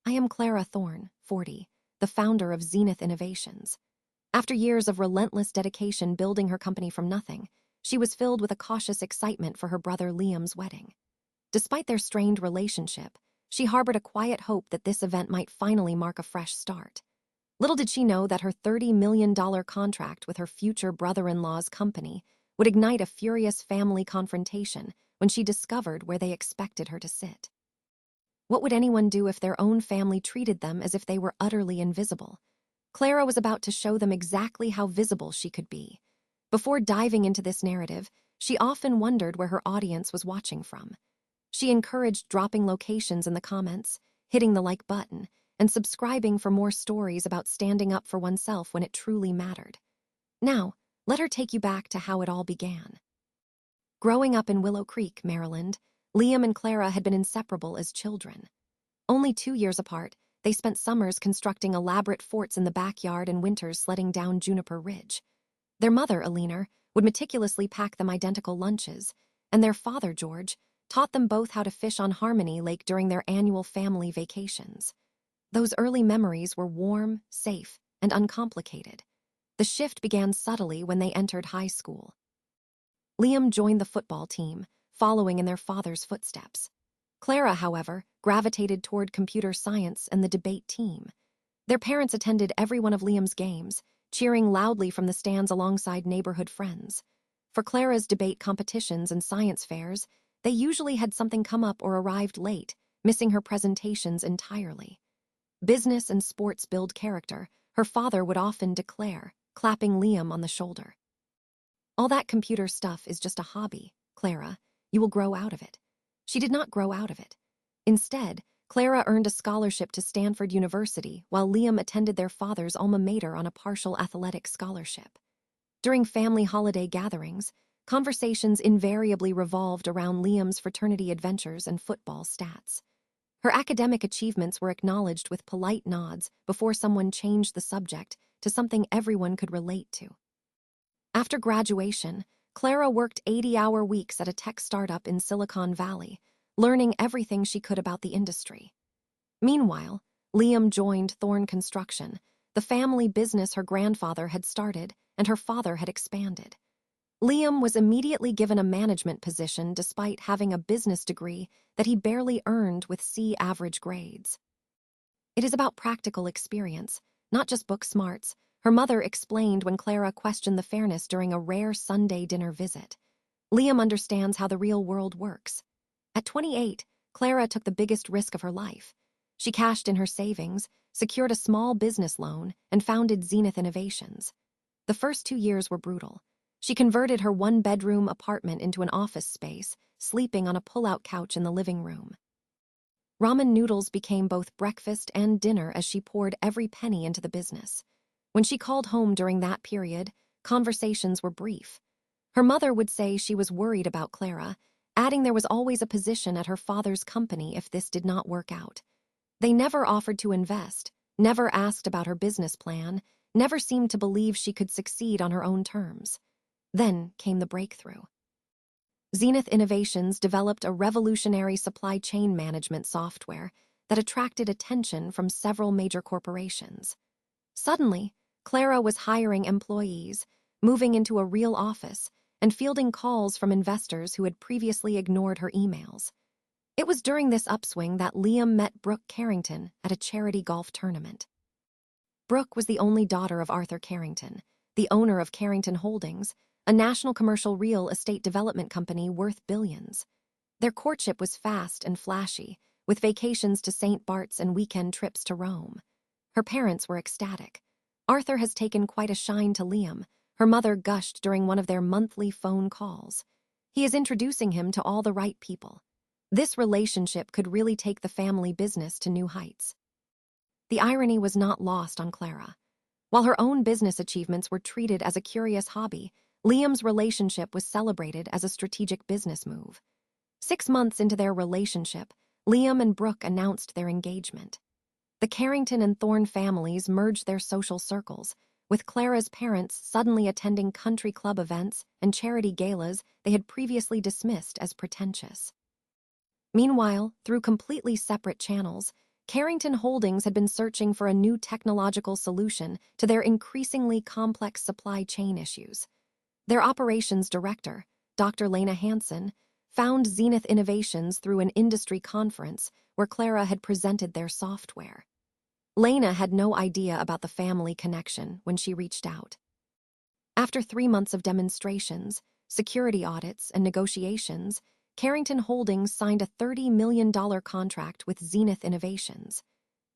I am Clara Thorne, 40, the founder of Zenith Innovations. After years of relentless dedication building her company from nothing, she was filled with a cautious excitement for her brother Liam's wedding. Despite their strained relationship, she harbored a quiet hope that this event might finally mark a fresh start. Little did she know that her $30 million contract with her future brother-in-law's company would ignite a furious family confrontation when she discovered where they expected her to sit. What would anyone do if their own family treated them as if they were utterly invisible? Clara was about to show them exactly how visible she could be. Before diving into this narrative, she often wondered where her audience was watching from. She encouraged dropping locations in the comments, hitting the like button, and subscribing for more stories about standing up for oneself when it truly mattered. Now, let her take you back to how it all began. Growing up in Willow Creek, Maryland, Liam and Clara had been inseparable as children. Only 2 years apart, they spent summers constructing elaborate forts in the backyard and winters sledding down Juniper Ridge. Their mother, Alina, would meticulously pack them identical lunches, and their father, George, taught them both how to fish on Harmony Lake during their annual family vacations. Those early memories were warm, safe, and uncomplicated. The shift began subtly when they entered high school. Liam joined the football team, following in their father's footsteps. Clara, however, gravitated toward computer science and the debate team. Their parents attended every one of Liam's games, cheering loudly from the stands alongside neighborhood friends. For Clara's debate competitions and science fairs, they usually had something come up or arrived late, missing her presentations entirely. Business and sports build character, her father would often declare, clapping Liam on the shoulder. All that computer stuff is just a hobby, Clara. You will grow out of it. She did not grow out of it. Instead, Clara earned a scholarship to Stanford University while Liam attended their father's alma mater on a partial athletic scholarship. During family holiday gatherings, conversations invariably revolved around Liam's fraternity adventures and football stats. Her academic achievements were acknowledged with polite nods before someone changed the subject to something everyone could relate to. After graduation, Clara worked 80-hour weeks at a tech startup in Silicon Valley, learning everything she could about the industry. Meanwhile, Liam joined Thorne Construction, the family business her grandfather had started and her father had expanded. Liam was immediately given a management position despite having a business degree that he barely earned with C average grades. It is about practical experience, not just book smarts, her mother explained when Clara questioned the fairness during a rare Sunday dinner visit. Liam understands how the real world works. At 28, Clara took the biggest risk of her life. She cashed in her savings, secured a small business loan, and founded Zenith Innovations. The first 2 years were brutal. She converted her one-bedroom apartment into an office space, sleeping on a pull-out couch in the living room. Ramen noodles became both breakfast and dinner as she poured every penny into the business. When she called home during that period, conversations were brief. Her mother would say she was worried about Clara, adding there was always a position at her father's company if this did not work out. They never offered to invest, never asked about her business plan, never seemed to believe she could succeed on her own terms. Then came the breakthrough. Zenith Innovations developed a revolutionary supply chain management software that attracted attention from several major corporations. Suddenly, Clara was hiring employees, moving into a real office, and fielding calls from investors who had previously ignored her emails. It was during this upswing that Liam met Brooke Carrington at a charity golf tournament. Brooke was the only daughter of Arthur Carrington, the owner of Carrington Holdings, a national commercial real estate development company worth billions. Their courtship was fast and flashy, with vacations to St. Bart's and weekend trips to Rome. Her parents were ecstatic. Arthur has taken quite a shine to Liam, her mother gushed during one of their monthly phone calls. He is introducing him to all the right people. This relationship could really take the family business to new heights. The irony was not lost on Clara. While her own business achievements were treated as a curious hobby, Liam's relationship was celebrated as a strategic business move. 6 months into their relationship, Liam and Brooke announced their engagement. The Carrington and Thorne families merged their social circles, with Clara's parents suddenly attending country club events and charity galas they had previously dismissed as pretentious. Meanwhile, through completely separate channels, Carrington Holdings had been searching for a new technological solution to their increasingly complex supply chain issues. Their operations director, Dr. Lena Hansen, found Zenith Innovations through an industry conference where Clara had presented their software. Lena had no idea about the family connection when she reached out. After 3 months of demonstrations, security audits, and negotiations, Carrington Holdings signed a $30 million contract with Zenith Innovations.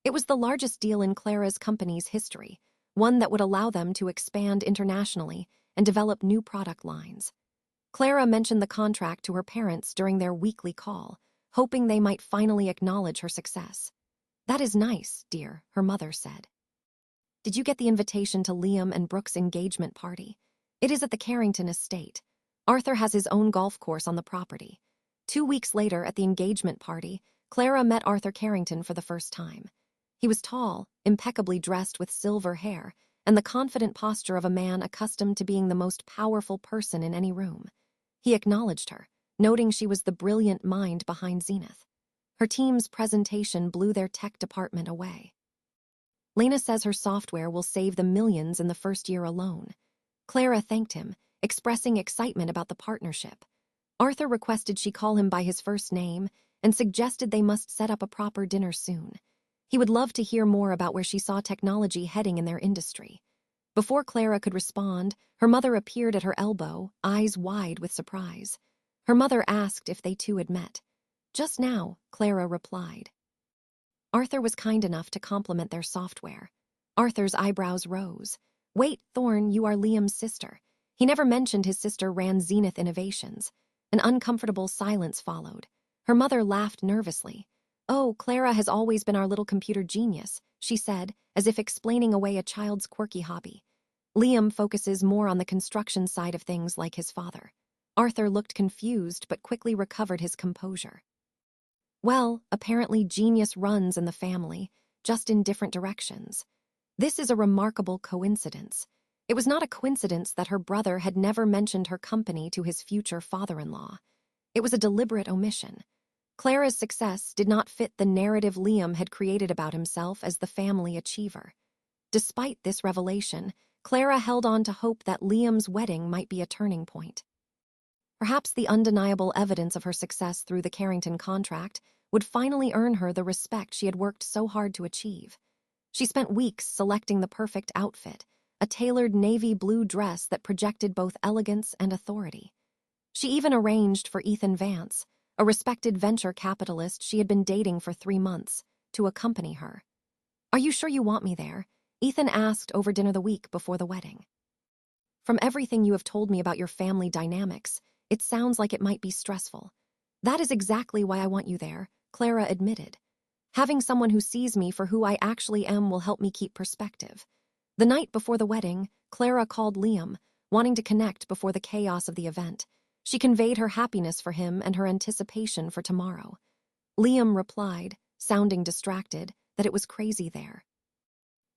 It was the largest deal in Clara's company's history, one that would allow them to expand internationally and develop new product lines. Clara mentioned the contract to her parents during their weekly call, hoping they might finally acknowledge her success. "That is nice, dear," her mother said. "Did you get the invitation to Liam and Brooke's engagement party? It is at the Carrington estate. Arthur has his own golf course on the property." 2 weeks later, at the engagement party, Clara met Arthur Carrington for the first time. He was tall, impeccably dressed with silver hair, and the confident posture of a man accustomed to being the most powerful person in any room. He acknowledged her, noting she was the brilliant mind behind Zenith. Her team's presentation blew their tech department away. "Lena says her software will save them millions in the first year alone." Clara thanked him, expressing excitement about the partnership. Arthur requested she call him by his first name and suggested they must set up a proper dinner soon. He would love to hear more about where she saw technology heading in their industry. Before Clara could respond, her mother appeared at her elbow, eyes wide with surprise. Her mother asked if they two had met. "Just now," Clara replied. Arthur was kind enough to compliment their software. Arthur's eyebrows rose. "Wait, Thorne, you are Liam's sister." He never mentioned his sister ran Zenith Innovations. An uncomfortable silence followed. Her mother laughed nervously. "Oh, Clara has always been our little computer genius," she said, as if explaining away a child's quirky hobby. "Liam focuses more on the construction side of things like his father." Arthur looked confused but quickly recovered his composure. "Well, apparently genius runs in the family, just in different directions. This is a remarkable coincidence." It was not a coincidence that her brother had never mentioned her company to his future father-in-law. It was a deliberate omission. Clara's success did not fit the narrative Liam had created about himself as the family achiever. Despite this revelation, Clara held on to hope that Liam's wedding might be a turning point. Perhaps the undeniable evidence of her success through the Carrington contract would finally earn her the respect she had worked so hard to achieve. She spent weeks selecting the perfect outfit, a tailored navy blue dress that projected both elegance and authority. She even arranged for Ethan Vance, a respected venture capitalist she had been dating for 3 months, to accompany her. "Are you sure you want me there?" Ethan asked over dinner the week before the wedding. "From everything you have told me about your family dynamics, it sounds like it might be stressful." "That is exactly why I want you there," Clara admitted. "Having someone who sees me for who I actually am will help me keep perspective." The night before the wedding, Clara called Liam, wanting to connect before the chaos of the event. She conveyed her happiness for him and her anticipation for tomorrow. Liam replied, sounding distracted, that it was crazy there.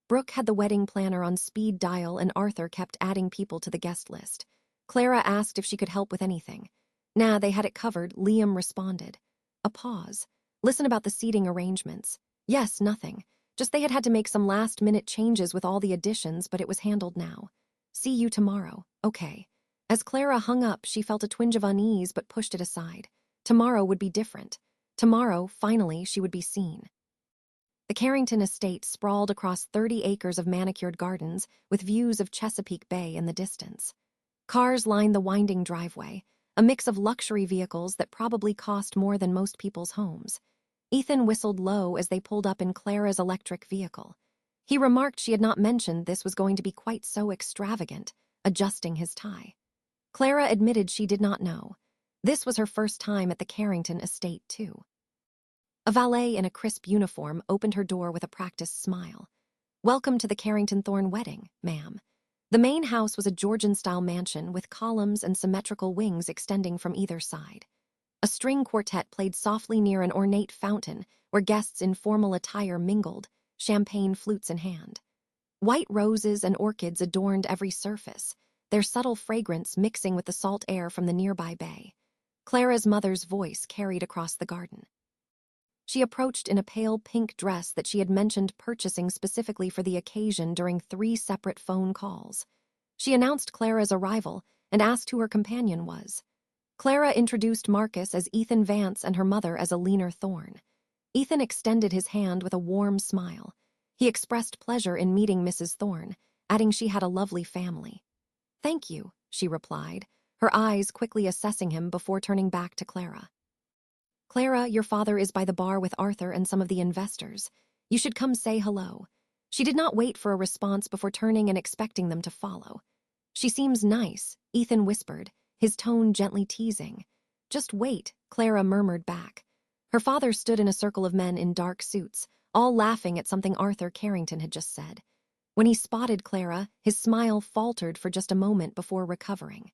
Brooke had the wedding planner on speed dial and Arthur kept adding people to the guest list. Clara asked if she could help with anything. "Nah, they had it covered," Liam responded. A pause. "Listen about the seating arrangements." "Yes, nothing. Just they had to make some last-minute changes with all the additions, but it was handled now." "See you tomorrow." "Okay." As Clara hung up, she felt a twinge of unease but pushed it aside. Tomorrow would be different. Tomorrow, finally, she would be seen. The Carrington estate sprawled across 30 acres of manicured gardens with views of Chesapeake Bay in the distance. Cars lined the winding driveway, a mix of luxury vehicles that probably cost more than most people's homes. Ethan whistled low as they pulled up in Clara's electric vehicle. He remarked she had not mentioned this was going to be quite so extravagant, adjusting his tie. Clara admitted she did not know. This was her first time at the Carrington estate, too. A valet in a crisp uniform opened her door with a practiced smile. "Welcome to the Carrington Thorne wedding, ma'am." The main house was a Georgian-style mansion with columns and symmetrical wings extending from either side. A string quartet played softly near an ornate fountain where guests in formal attire mingled, champagne flutes in hand. White roses and orchids adorned every surface, their subtle fragrance mixing with the salt air from the nearby bay. Clara's mother's voice carried across the garden. She approached in a pale pink dress that she had mentioned purchasing specifically for the occasion during 3 separate phone calls. She announced Clara's arrival and asked who her companion was. Clara introduced Marcus as Ethan Vance and her mother as Clara Thorne. Ethan extended his hand with a warm smile. He expressed pleasure in meeting Mrs. Thorne, adding she had a lovely family. "Thank you," she replied, her eyes quickly assessing him before turning back to Clara. "Clara, your father is by the bar with Arthur and some of the investors. You should come say hello." She did not wait for a response before turning and expecting them to follow. "She seems nice," Ethan whispered, his tone gently teasing. "Just wait," Clara murmured back. Her father stood in a circle of men in dark suits, all laughing at something Arthur Carrington had just said. When he spotted Clara, his smile faltered for just a moment before recovering.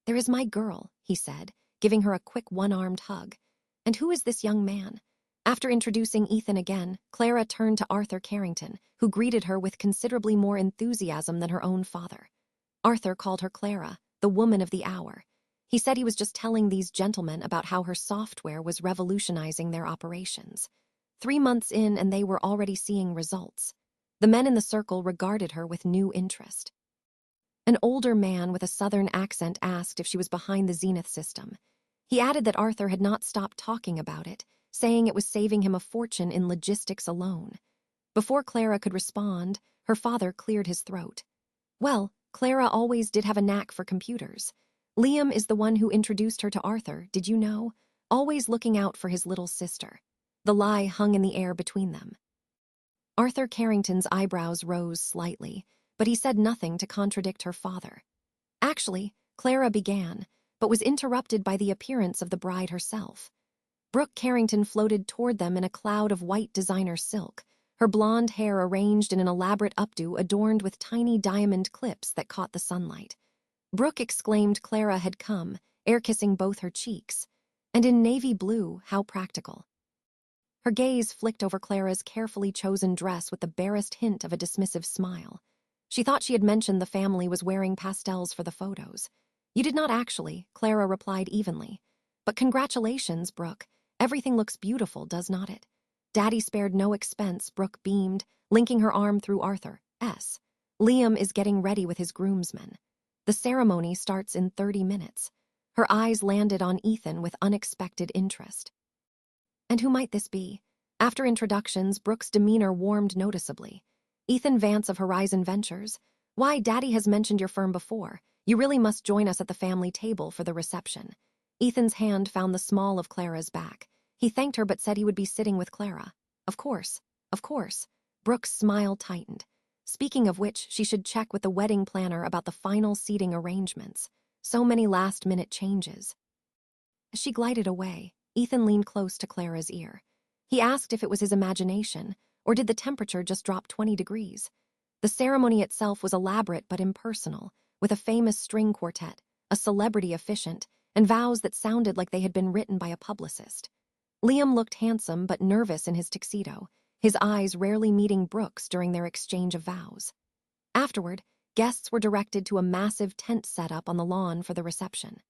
"There is my girl," he said, giving her a quick one-armed hug. "And who is this young man?" After introducing Ethan again, Clara turned to Arthur Carrington, who greeted her with considerably more enthusiasm than her own father. Arthur called her Clara, the woman of the hour. He said he was just telling these gentlemen about how her software was revolutionizing their operations. 3 months in and they were already seeing results. The men in the circle regarded her with new interest. An older man with a southern accent asked if she was behind the Zenith system. He added that Arthur had not stopped talking about it, saying it was saving him a fortune in logistics alone. Before Clara could respond, her father cleared his throat. "Well, Clara always did have a knack for computers. Liam is the one who introduced her to Arthur, did you know? Always looking out for his little sister." The lie hung in the air between them. Arthur Carrington's eyebrows rose slightly, but he said nothing to contradict her father. "Actually," Clara began, but was interrupted by the appearance of the bride herself. Brooke Carrington floated toward them in a cloud of white designer silk, her blonde hair arranged in an elaborate updo adorned with tiny diamond clips that caught the sunlight. Brooke exclaimed Clara had come, air-kissing both her cheeks. And in navy blue, how practical. Her gaze flicked over Clara's carefully chosen dress with the barest hint of a dismissive smile. She thought she had mentioned the family was wearing pastels for the photos. "You did not actually," Clara replied evenly. "But congratulations, Brooke. Everything looks beautiful, does not it?" "Daddy spared no expense," Brooke beamed, linking her arm through Arthur's. "Liam is getting ready with his groomsmen. The ceremony starts in 30 minutes. Her eyes landed on Ethan with unexpected interest. "And who might this be?" After introductions, Brooke's demeanor warmed noticeably. "Ethan Vance of Horizon Ventures. Why, Daddy has mentioned your firm before. You really must join us at the family table for the reception." Ethan's hand found the small of Clara's back. He thanked her but said he would be sitting with Clara. Of course. Brooke's smile tightened. Speaking of which, she should check with the wedding planner about the final seating arrangements. So many last-minute changes. As she glided away, Ethan leaned close to Clara's ear. He asked if it was his imagination, or did the temperature just drop 20 degrees. The ceremony itself was elaborate but impersonal, with a famous string quartet, a celebrity officiant, and vows that sounded like they had been written by a publicist. Liam looked handsome but nervous in his tuxedo, his eyes rarely meeting Brooke's during their exchange of vows. Afterward, guests were directed to a massive tent setup on the lawn for the reception.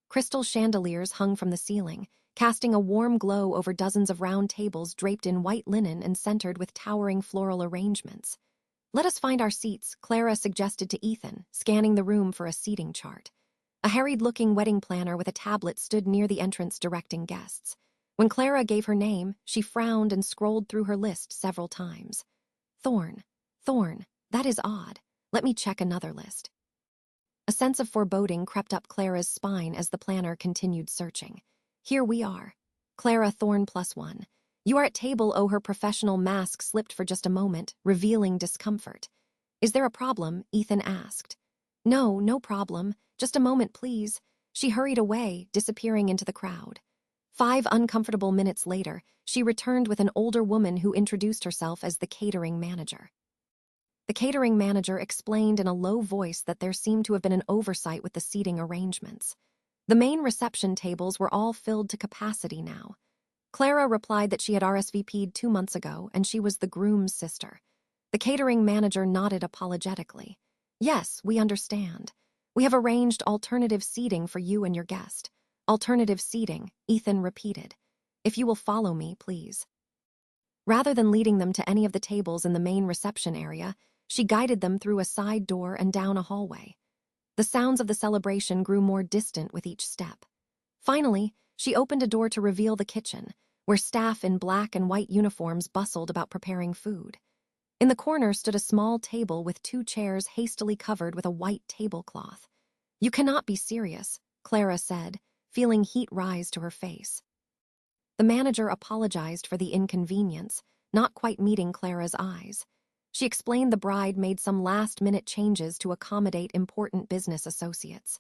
Crystal chandeliers hung from the ceiling, casting a warm glow over dozens of round tables draped in white linen and centered with towering floral arrangements. "Let us find our seats," Clara suggested to Ethan, scanning the room for a seating chart. A harried-looking wedding planner with a tablet stood near the entrance directing guests. When Clara gave her name, she frowned and scrolled through her list several times. Thorne, that is odd. Let me check another list." A sense of foreboding crept up Clara's spine as the planner continued searching. "Here we are. Clara Thorne +1. You are at table." Her professional mask slipped for just a moment, revealing discomfort. "Is there a problem?" Ethan asked. No problem. Just a moment, please." She hurried away, disappearing into the crowd. 5 uncomfortable minutes later, she returned with an older woman who introduced herself as the catering manager. The catering manager explained in a low voice that there seemed to have been an oversight with the seating arrangements. The main reception tables were all filled to capacity now. Clara replied that she had RSVP'd 2 months ago and she was the groom's sister. The catering manager nodded apologetically. "Yes, we understand. We have arranged alternative seating for you and your guest." "Alternative seating," Ethan repeated. If you will follow me, please." Rather than leading them to any of the tables in the main reception area, she guided them through a side door and down a hallway. The sounds of the celebration grew more distant with each step. Finally, she opened a door to reveal the kitchen, where staff in black and white uniforms bustled about preparing food. In the corner stood a small table with 2 chairs hastily covered with a white tablecloth. "You cannot be serious," Clara said, feeling heat rise to her face. The manager apologized for the inconvenience, not quite meeting Clara's eyes. She explained the bride made some last-minute changes to accommodate important business associates.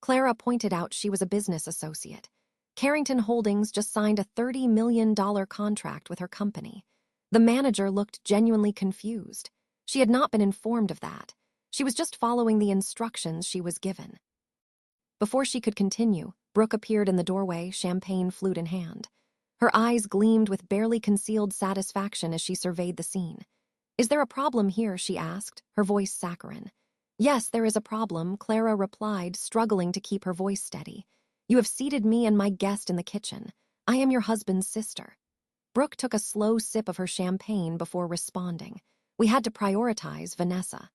Clara pointed out she was a business associate. Carrington Holdings just signed a $30 million contract with her company. The manager looked genuinely confused. She had not been informed of that. She was just following the instructions she was given. Before she could continue, Brooke appeared in the doorway, champagne flute in hand. Her eyes gleamed with barely concealed satisfaction as she surveyed the scene. "Is there a problem here?" she asked, her voice saccharine. "Yes, there is a problem," Clara replied, struggling to keep her voice steady. "You have seated me and my guest in the kitchen. I am your husband's sister." Brooke took a slow sip of her champagne before responding. "We had to prioritize Vanessa.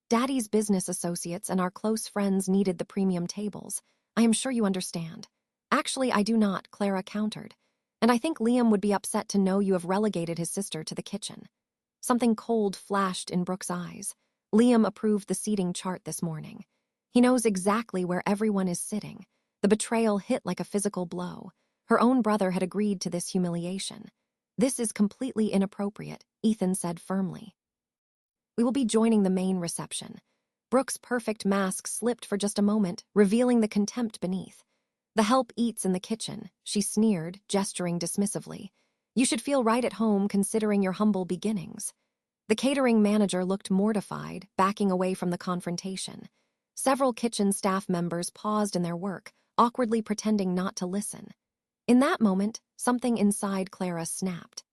Daddy's business associates and our close friends needed the premium tables. I am sure you understand." "Actually, I do not," Clara countered. "And I think Liam would be upset to know you have relegated his sister to the kitchen." Something cold flashed in Brooke's eyes. Liam approved the seating chart this morning. He knows exactly where everyone is sitting. The betrayal hit like a physical blow. Her own brother had agreed to this humiliation. "This is completely inappropriate," Ethan said firmly. "We will be joining the main reception." Brooke's perfect mask slipped for just a moment, revealing the contempt beneath. "The help eats in the kitchen," she sneered, gesturing dismissively. "You should feel right at home considering your humble beginnings." The catering manager looked mortified, backing away from the confrontation. Several kitchen staff members paused in their work, awkwardly pretending not to listen. In that moment, something inside Clara snapped.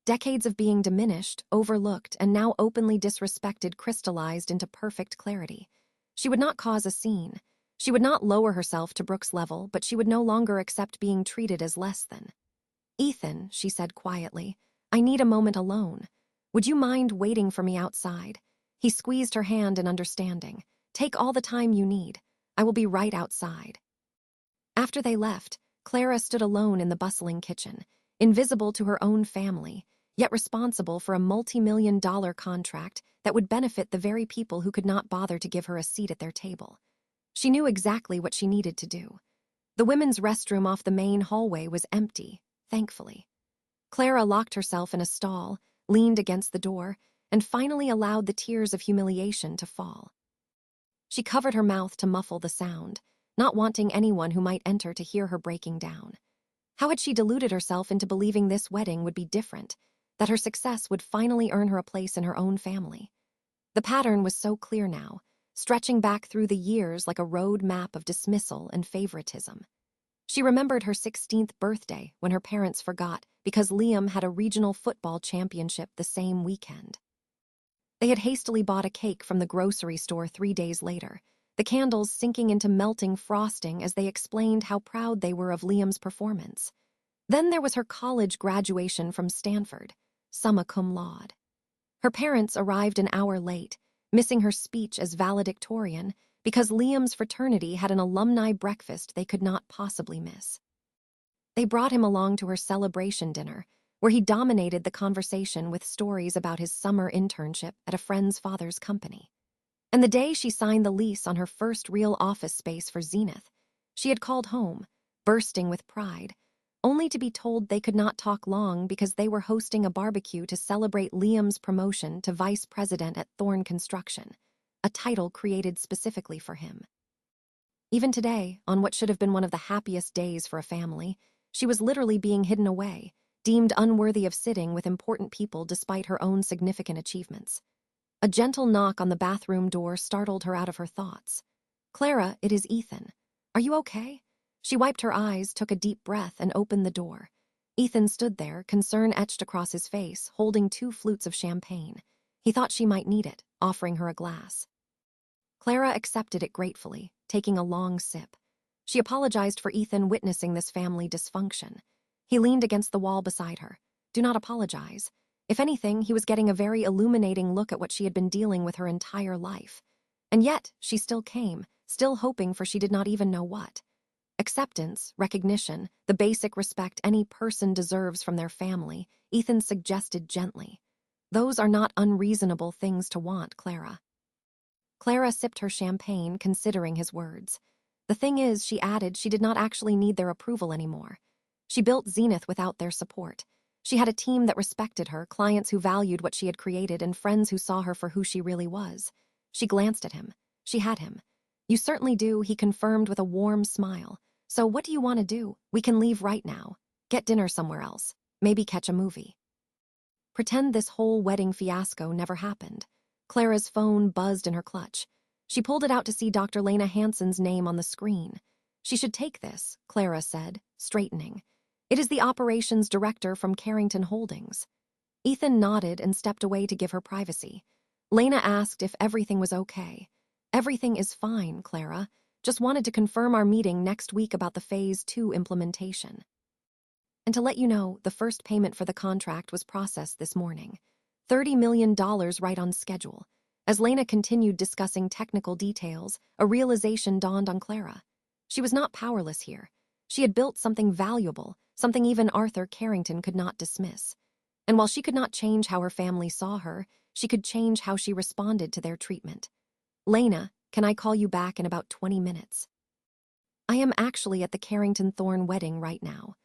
Decades of being diminished, overlooked, and now openly disrespected crystallized into perfect clarity. She would not cause a scene. She would not lower herself to Brooke's level, but she would no longer accept being treated as less than. "Ethan," she said quietly, "I need a moment alone. Would you mind waiting for me outside?" He squeezed her hand in understanding. "Take all the time you need. I will be right outside." After they left, Clara stood alone in the bustling kitchen, invisible to her own family, yet responsible for a multi-million-dollar contract that would benefit the very people who could not bother to give her a seat at their table. She knew exactly what she needed to do. The women's restroom off the main hallway was empty, thankfully. Clara locked herself in a stall, leaned against the door, and finally allowed the tears of humiliation to fall. She covered her mouth to muffle the sound, not wanting anyone who might enter to hear her breaking down. How had she deluded herself into believing this wedding would be different, that her success would finally earn her a place in her own family? The pattern was so clear now, stretching back through the years like a road map of dismissal and favoritism. She remembered her 16th birthday when her parents forgot because Liam had a regional football championship the same weekend. They had hastily bought a cake from the grocery store 3 days later, the candles sinking into melting frosting as they explained how proud they were of Liam's performance. Then there was her college graduation from Stanford, summa cum laude. Her parents arrived an hour late, missing her speech as valedictorian because Liam's fraternity had an alumni breakfast they could not possibly miss. They brought him along to her celebration dinner, where he dominated the conversation with stories about his summer internship at a friend's father's company. And the day she signed the lease on her first real office space for Zenith, she had called home, bursting with pride, only to be told they could not talk long because they were hosting a barbecue to celebrate Liam's promotion to vice president at Thorne Construction, a title created specifically for him. Even today, on what should have been one of the happiest days for a family, she was literally being hidden away, deemed unworthy of sitting with important people despite her own significant achievements. A gentle knock on the bathroom door startled her out of her thoughts. "Clara, it is Ethan. Are you okay?" She wiped her eyes, took a deep breath, and opened the door. Ethan stood there, concern etched across his face, holding 2 flutes of champagne. He thought she might need it, offering her a glass. Clara accepted it gratefully, taking a long sip. She apologized for Ethan witnessing this family dysfunction. He leaned against the wall beside her. Do not apologize. If anything, he was getting a very illuminating look at what she had been dealing with her entire life. And yet, she still came, still hoping for she did not even know what. Acceptance, recognition, the basic respect any person deserves from their family, Ethan suggested gently. Those are not unreasonable things to want, Clara. Clara sipped her champagne, considering his words. The thing is, she added, she did not actually need their approval anymore. She built Zenith without their support. She had a team that respected her, clients who valued what she had created, and friends who saw her for who she really was. She glanced at him. She had him. You certainly do, he confirmed with a warm smile. So what do you want to do? We can leave right now. Get dinner somewhere else. Maybe catch a movie. Pretend this whole wedding fiasco never happened. Clara's phone buzzed in her clutch. She pulled it out to see Dr. Lena Hansen's name on the screen. She should take this, Clara said, straightening. It is the operations director from Carrington Holdings. Ethan nodded and stepped away to give her privacy. Lena asked if everything was okay. Everything is fine, Clara. Just wanted to confirm our meeting next week about the Phase 2 implementation. And to let you know, the first payment for the contract was processed this morning. $30 million right on schedule. As Lena continued discussing technical details, a realization dawned on Clara. She was not powerless here. She had built something valuable, something even Arthur Carrington could not dismiss. And while she could not change how her family saw her, she could change how she responded to their treatment. Lena, can I call you back in about 20 minutes? I am actually at the Carrington Thorne wedding right now.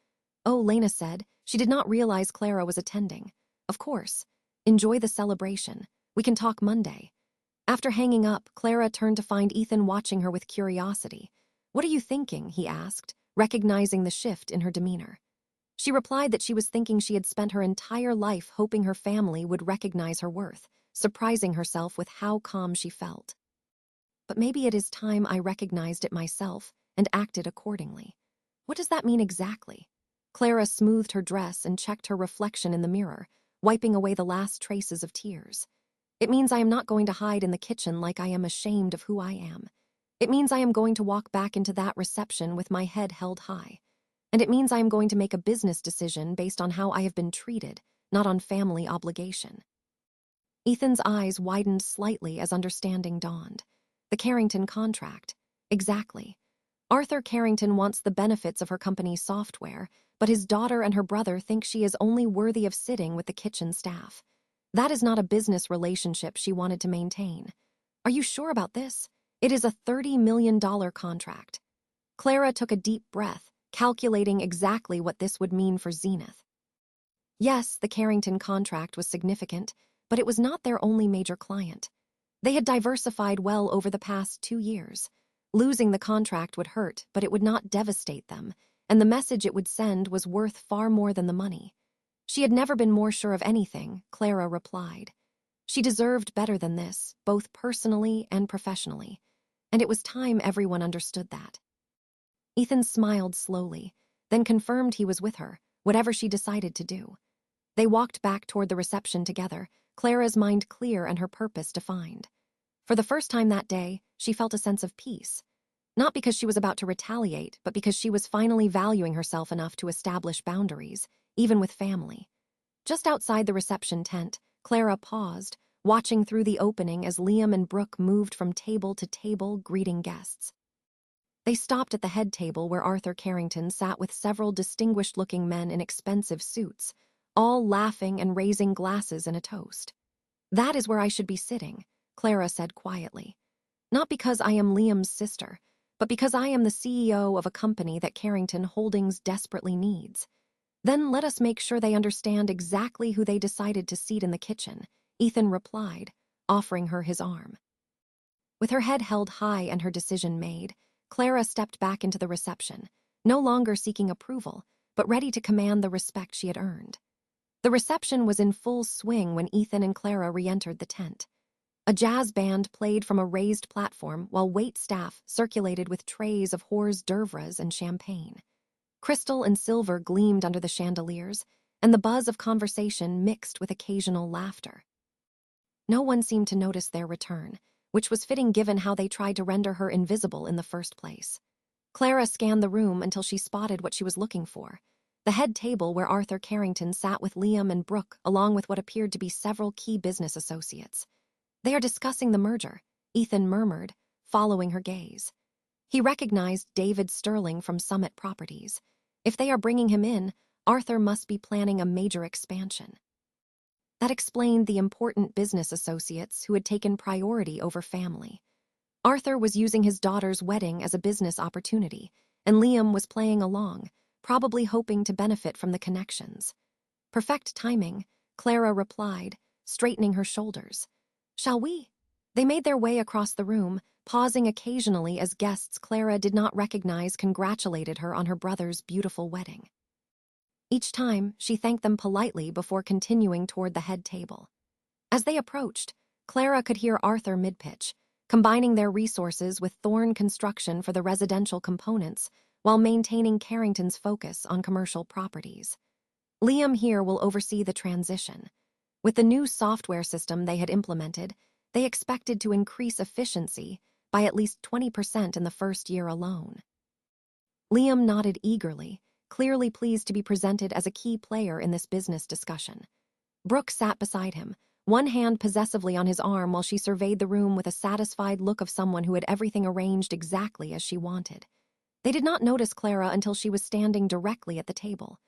Oh, Lena said. She did not realize Clara was attending. Of course. Enjoy the celebration. We can talk Monday. After hanging up, Clara turned to find Ethan watching her with curiosity. What are you thinking? He asked, recognizing the shift in her demeanor. She replied that she was thinking she had spent her entire life hoping her family would recognize her worth, surprising herself with how calm she felt. But maybe it is time I recognized it myself and acted accordingly. What does that mean exactly? Clara smoothed her dress and checked her reflection in the mirror, wiping away the last traces of tears. It means I am not going to hide in the kitchen like I am ashamed of who I am. It means I am going to walk back into that reception with my head held high. And it means I am going to make a business decision based on how I have been treated, not on family obligation. Ethan's eyes widened slightly as understanding dawned. The Carrington contract. Exactly. Arthur Carrington wants the benefits of her company's software, but his daughter and her brother think she is only worthy of sitting with the kitchen staff. That is not a business relationship she wanted to maintain. Are you sure about this? It is a $30 million contract. Clara took a deep breath, calculating exactly what this would mean for Zenith. Yes, the Carrington contract was significant, but it was not their only major client. They had diversified well over the past 2 years. Losing the contract would hurt, but it would not devastate them, and the message it would send was worth far more than the money. She had never been more sure of anything, Clara replied. She deserved better than this, both personally and professionally, and it was time everyone understood that. Ethan smiled slowly, then confirmed he was with her, whatever she decided to do. They walked back toward the reception together, Clara's mind clear and her purpose defined. For the first time that day, she felt a sense of peace. Not because she was about to retaliate, but because she was finally valuing herself enough to establish boundaries, even with family. Just outside the reception tent, Clara paused, watching through the opening as Liam and Brooke moved from table to table, greeting guests. They stopped at the head table where Arthur Carrington sat with several distinguished-looking men in expensive suits, all laughing and raising glasses in a toast. That is where I should be sitting, Clara said quietly. Not because I am Liam's sister, but because I am the CEO of a company that Carrington Holdings desperately needs. Then let us make sure they understand exactly who they decided to seat in the kitchen, Ethan replied, offering her his arm. With her head held high and her decision made, Clara stepped back into the reception, no longer seeking approval, but ready to command the respect she had earned. The reception was in full swing when Ethan and Clara re-entered the tent. A jazz band played from a raised platform while wait staff circulated with trays of hors d'oeuvres and champagne. Crystal and silver gleamed under the chandeliers, and the buzz of conversation mixed with occasional laughter. No one seemed to notice their return, which was fitting given how they tried to render her invisible in the first place. Clara scanned the room until she spotted what she was looking for. The head table where Arthur Carrington sat with Liam and Brooke, along with what appeared to be several key business associates. "They are discussing the merger," Ethan murmured, following her gaze. He recognized David Sterling from Summit Properties. If they are bringing him in, Arthur must be planning a major expansion. That explained the important business associates who had taken priority over family. Arthur was using his daughter's wedding as a business opportunity, and Liam was playing along, probably hoping to benefit from the connections. "Perfect timing," Clara replied, straightening her shoulders. "Shall we?" They made their way across the room, pausing occasionally as guests Clara did not recognize congratulated her on her brother's beautiful wedding. Each time, she thanked them politely before continuing toward the head table. As they approached, Clara could hear Arthur mid-pitch, combining their resources with Thorne Construction for the residential components while maintaining Carrington's focus on commercial properties. Liam here will oversee the transition. With the new software system they had implemented, they expected to increase efficiency by at least 20% in the first year alone. Liam nodded eagerly, clearly pleased to be presented as a key player in this business discussion. Brooke sat beside him, one hand possessively on his arm while she surveyed the room with a satisfied look of someone who had everything arranged exactly as she wanted. They did not notice Clara until she was standing directly at the table.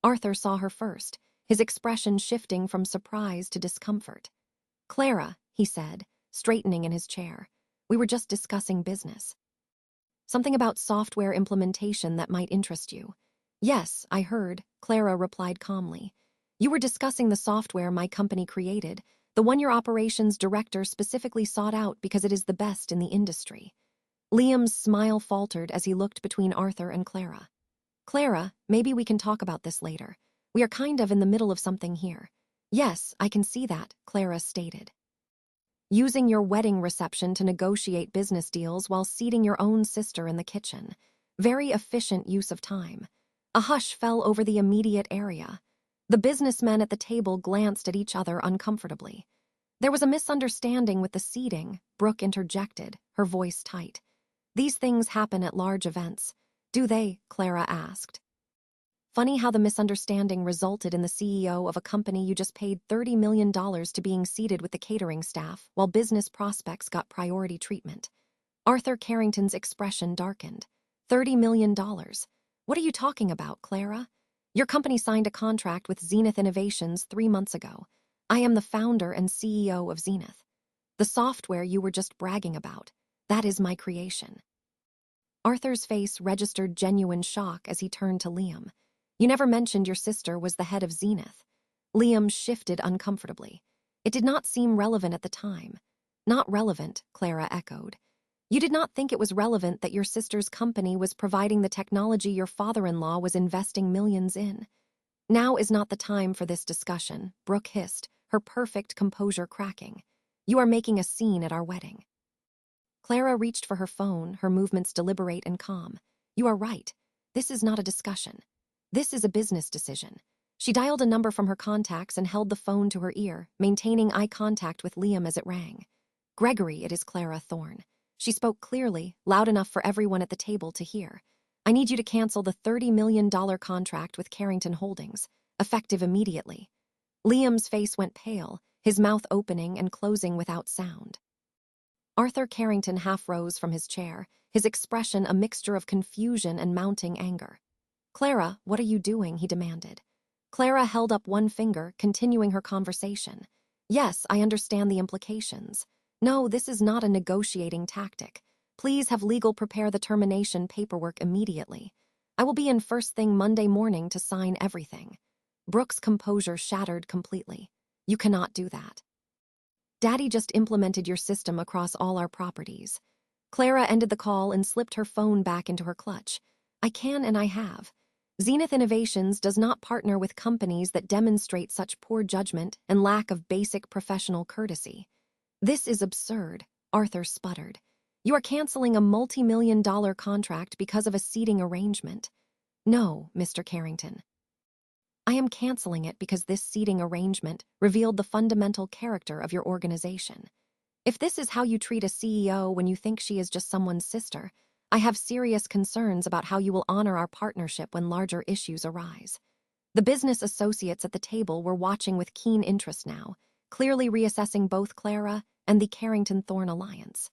Arthur saw her first, his expression shifting from surprise to discomfort. "Clara," he said, straightening in his chair, "we were just discussing business." "Something about software implementation that might interest you." "Yes, I heard," Clara replied calmly. "You were discussing the software my company created, the one your operations director specifically sought out because it is the best in the industry." Liam's smile faltered as he looked between Arthur and Clara. "Clara, maybe we can talk about this later. We are kind of in the middle of something here." "Yes, I can see that," Clara stated. "Using your wedding reception to negotiate business deals while seating your own sister in the kitchen. Very efficient use of time." A hush fell over the immediate area. The businessmen at the table glanced at each other uncomfortably. "There was a misunderstanding with the seating," Brooke interjected, her voice tight. "These things happen at large events." "Do they?" Clara asked. "Funny how the misunderstanding resulted in the CEO of a company you just paid $30 million to being seated with the catering staff, while business prospects got priority treatment." Arthur Carrington's expression darkened. $30 million. "What are you talking about, Clara? Your company signed a contract with Zenith Innovations 3 months ago. I am the founder and CEO of Zenith. The software you were just bragging about, that is my creation." Arthur's face registered genuine shock as he turned to Liam. "You never mentioned your sister was the head of Zenith." Liam shifted uncomfortably. It did not seem relevant at the time. "Not relevant," Clara echoed. "You did not think it was relevant that your sister's company was providing the technology your father-in-law was investing millions in." "Now is not the time for this discussion," Brooke hissed, her perfect composure cracking. "You are making a scene at our wedding." Clara reached for her phone, her movements deliberate and calm. "You are right. This is not a discussion. This is a business decision." She dialed a number from her contacts and held the phone to her ear, maintaining eye contact with Liam as it rang. "Gregory, it is Clara Thorne." She spoke clearly, loud enough for everyone at the table to hear. "I need you to cancel the $30 million contract with Carrington Holdings, effective immediately." Liam's face went pale, his mouth opening and closing without sound. Arthur Carrington half rose from his chair, his expression a mixture of confusion and mounting anger. "Clara, what are you doing?" he demanded. Clara held up one finger, continuing her conversation. "Yes, I understand the implications. No, this is not a negotiating tactic. Please have legal prepare the termination paperwork immediately. I will be in first thing Monday morning to sign everything." Brooke's composure shattered completely. "You cannot do that. Daddy just implemented your system across all our properties." Clara ended the call and slipped her phone back into her clutch. "I can and I have. Zenith Innovations does not partner with companies that demonstrate such poor judgment and lack of basic professional courtesy." "This is absurd," Arthur sputtered. "You are canceling a multi-million-dollar contract because of a seating arrangement." "No, Mr. Carrington. I am canceling it because this seating arrangement revealed the fundamental character of your organization. If this is how you treat a CEO when you think she is just someone's sister, I have serious concerns about how you will honor our partnership when larger issues arise." The business associates at the table were watching with keen interest now, clearly reassessing both Clara and the Carrington-Thorne alliance.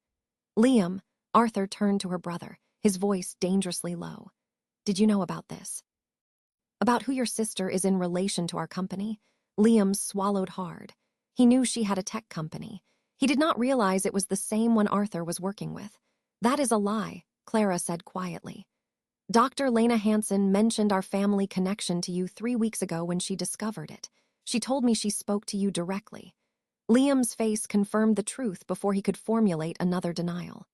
Liam, Arthur turned to her brother, his voice dangerously low. Did you know about this? About who your sister is in relation to our company? Liam swallowed hard. He knew she had a tech company. He did not realize it was the same one Arthur was working with. That is a lie, Clara said quietly. Dr. Lena Hansen mentioned our family connection to you 3 weeks ago when she discovered it. She told me she spoke to you directly. Liam's face confirmed the truth before he could formulate another denial.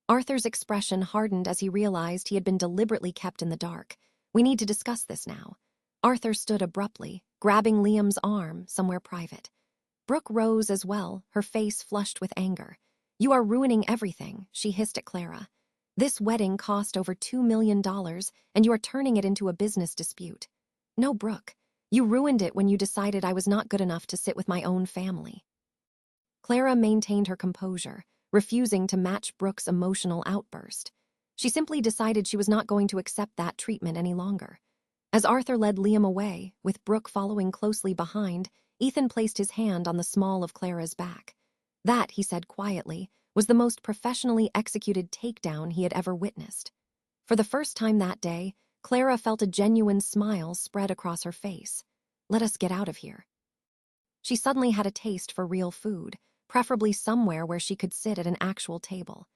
Arthur's expression hardened as he realized he had been deliberately kept in the dark. We need to discuss this now. Arthur stood abruptly, grabbing Liam's arm somewhere private. Brooke rose as well, her face flushed with anger. You are ruining everything, she hissed at Clara. This wedding cost over $2 million, and you are turning it into a business dispute. No, Brooke. You ruined it when you decided I was not good enough to sit with my own family. Clara maintained her composure, refusing to match Brooke's emotional outburst. She simply decided she was not going to accept that treatment any longer. As Arthur led Liam away, with Brooke following closely behind, Ethan placed his hand on the small of Clara's back. That, he said quietly, was the most professionally executed takedown he had ever witnessed. For the first time that day, Clara felt a genuine smile spread across her face. Let us get out of here. She suddenly had a taste for real food, preferably somewhere where she could sit at an actual table.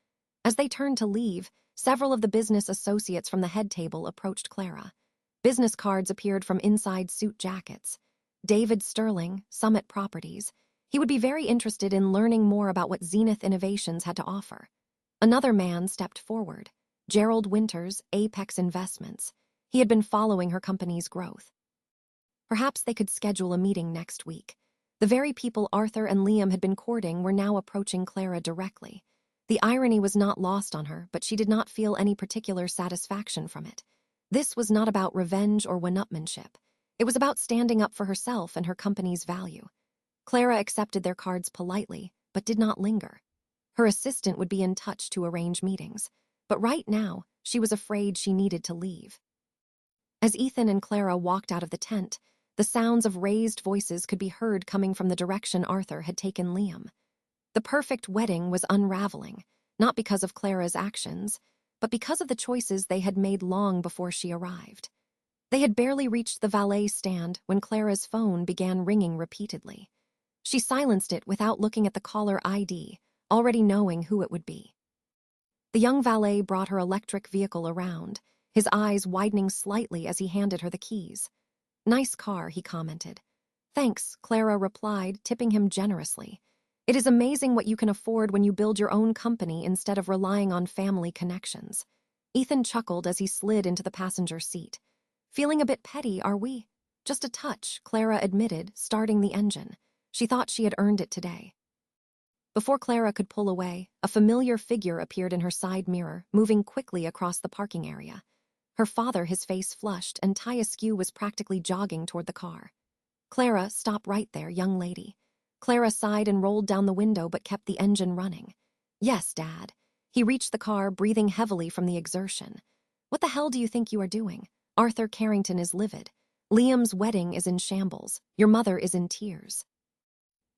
As they turned to leave, several of the business associates from the head table approached Clara. Business cards appeared from inside suit jackets. David Sterling, Summit Properties. He would be very interested in learning more about what Zenith Innovations had to offer. Another man stepped forward. Gerald Winters, Apex Investments. He had been following her company's growth. Perhaps they could schedule a meeting next week. The very people Arthur and Liam had been courting were now approaching Clara directly. The irony was not lost on her, but she did not feel any particular satisfaction from it. This was not about revenge or one-upmanship. It was about standing up for herself and her company's value. Clara accepted their cards politely, but did not linger. Her assistant would be in touch to arrange meetings, but right now, she was afraid she needed to leave. As Ethan and Clara walked out of the tent, the sounds of raised voices could be heard coming from the direction Arthur had taken Liam. The perfect wedding was unraveling, not because of Clara's actions, but because of the choices they had made long before she arrived. They had barely reached the valet stand when Clara's phone began ringing repeatedly. She silenced it without looking at the caller ID, already knowing who it would be. The young valet brought her electric vehicle around, his eyes widening slightly as he handed her the keys. Nice car, he commented. Thanks, Clara replied, tipping him generously. It is amazing what you can afford when you build your own company instead of relying on family connections. Ethan chuckled as he slid into the passenger seat. Feeling a bit petty, are we? Just a touch, Clara admitted, starting the engine. She thought she had earned it today. Before Clara could pull away, a familiar figure appeared in her side mirror, moving quickly across the parking area. Her father, his face flushed, and tie askew, was practically jogging toward the car. Clara, stop right there, young lady. Clara sighed and rolled down the window but kept the engine running. Yes, Dad. He reached the car, breathing heavily from the exertion. What the hell do you think you are doing? Arthur Carrington is livid. Liam's wedding is in shambles. Your mother is in tears.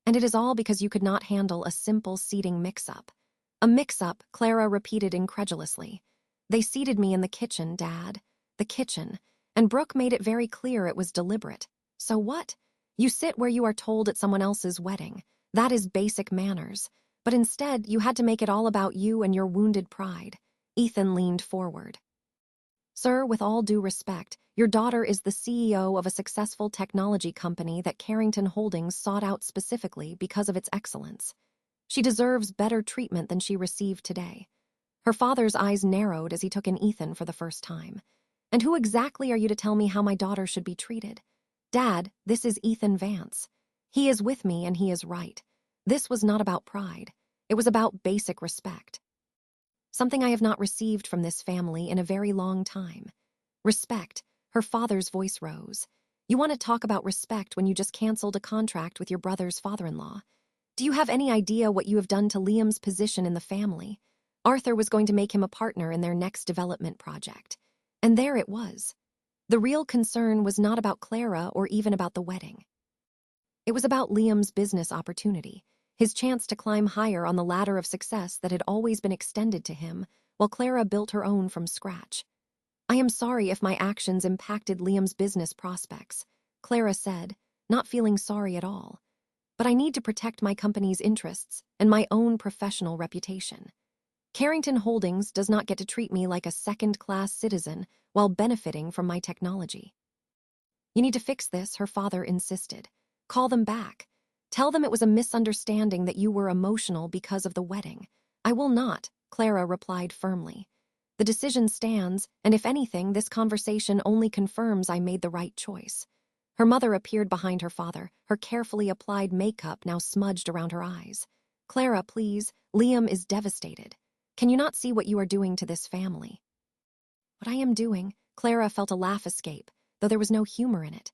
And it is all because you could not handle a simple seating mix-up. A mix-up, Clara repeated incredulously. They seated me in the kitchen, Dad. The kitchen. And Brooke made it very clear it was deliberate. So what? You sit where you are told at someone else's wedding. That is basic manners. But instead, you had to make it all about you and your wounded pride. Ethan leaned forward. Sir, with all due respect, your daughter is the CEO of a successful technology company that Carrington Holdings sought out specifically because of its excellence. She deserves better treatment than she received today. Her father's eyes narrowed as he took in Ethan for the first time. And who exactly are you to tell me how my daughter should be treated? Dad, this is Ethan Vance. He is with me and he is right. This was not about pride. It was about basic respect. Something I have not received from this family in a very long time. Respect. Her father's voice rose. You want to talk about respect when you just canceled a contract with your brother's father-in-law. Do you have any idea what you have done to Liam's position in the family? Arthur was going to make him a partner in their next development project. And there it was. The real concern was not about Clara or even about the wedding. It was about Liam's business opportunity, his chance to climb higher on the ladder of success that had always been extended to him, while Clara built her own from scratch. "I am sorry if my actions impacted Liam's business prospects," Clara said, not feeling sorry at all. "But I need to protect my company's interests and my own professional reputation. Carrington Holdings does not get to treat me like a second-class citizen while benefiting from my technology." "You need to fix this," her father insisted. "Call them back. Tell them it was a misunderstanding that you were emotional because of the wedding." "I will not," Clara replied firmly. "The decision stands, and if anything, this conversation only confirms I made the right choice." Her mother appeared behind her father, her carefully applied makeup now smudged around her eyes. "Clara, please, Liam is devastated. Can you not see what you are doing to this family?" "What I am doing," Clara felt a laugh escape, though there was no humor in it.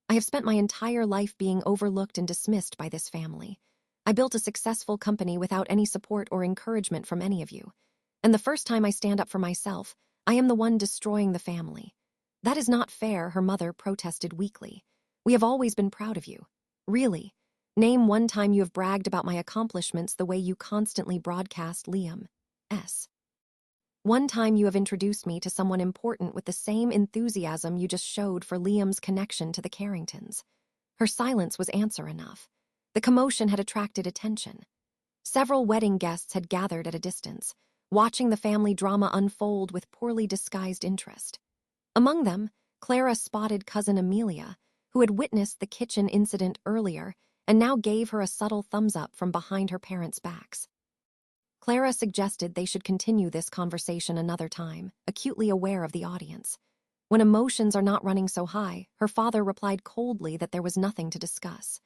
"I have spent my entire life being overlooked and dismissed by this family. I built a successful company without any support or encouragement from any of you. And the first time I stand up for myself, I am the one destroying the family. That is not fair," her mother protested weakly. "We have always been proud of you. Really. Name one time you have bragged about my accomplishments the way you constantly broadcast Liam's. One time you have introduced me to someone important with the same enthusiasm you just showed for Liam's connection to the Carringtons." Her silence was answer enough. The commotion had attracted attention. Several wedding guests had gathered at a distance, watching the family drama unfold with poorly disguised interest. Among them, Clara spotted cousin Amelia, who had witnessed the kitchen incident earlier and now gave her a subtle thumbs up from behind her parents' backs. Clara suggested they should continue this conversation another time, acutely aware of the audience. When emotions are not running so high, her father replied coldly that there was nothing to discuss.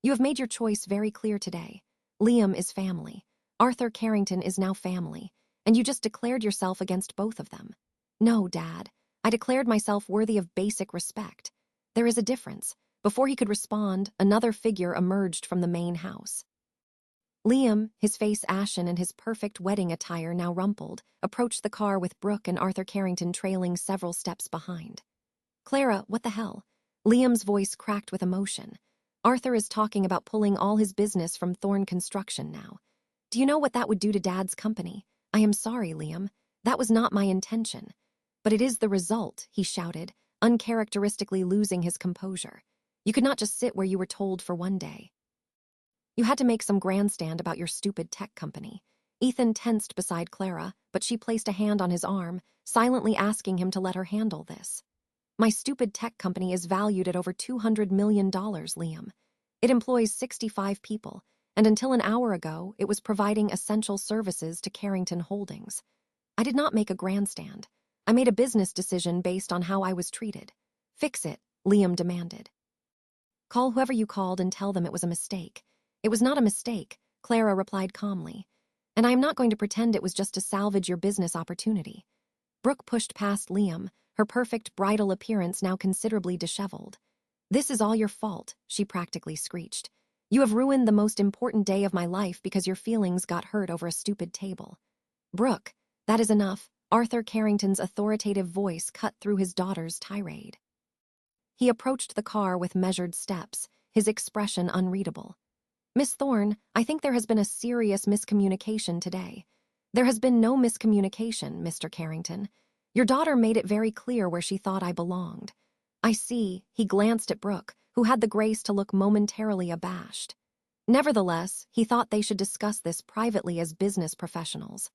"You have made your choice very clear today. Liam is family. Arthur Carrington is now family, and you just declared yourself against both of them." "No, Dad. I declared myself worthy of basic respect. There is a difference." Before he could respond, another figure emerged from the main house. Liam, his face ashen and his perfect wedding attire now rumpled, approached the car with Brooke and Arthur Carrington trailing several steps behind. "Clara, what the hell?" Liam's voice cracked with emotion. "Arthur is talking about pulling all his business from Thorne Construction now. Do you know what that would do to Dad's company? I am sorry, Liam. That was not my intention. But it is the result," he shouted, uncharacteristically losing his composure. "You could not just sit where you were told for one day. You had to make some grandstand about your stupid tech company." Ethan tensed beside Clara, but she placed a hand on his arm, silently asking him to let her handle this. "My stupid tech company is valued at over $200 million, Liam. It employs 65 people, and until an hour ago, it was providing essential services to Carrington Holdings. I did not make a grandstand. I made a business decision based on how I was treated." "Fix it," Liam demanded. "Call whoever you called and tell them it was a mistake." "It was not a mistake," Clara replied calmly. "And I am not going to pretend it was just to salvage your business opportunity." Brooke pushed past Liam, her perfect bridal appearance now considerably disheveled. "This is all your fault," she practically screeched. "You have ruined the most important day of my life because your feelings got hurt over a stupid table." "Brooke, that is enough," Arthur Carrington's authoritative voice cut through his daughter's tirade. He approached the car with measured steps, his expression unreadable. "Miss Thorne, I think there has been a serious miscommunication today." "There has been no miscommunication, Mr. Carrington. Your daughter made it very clear where she thought I belonged." "I see," he glanced at Brooke, who had the grace to look momentarily abashed. Nevertheless, he thought they should discuss this privately as business professionals.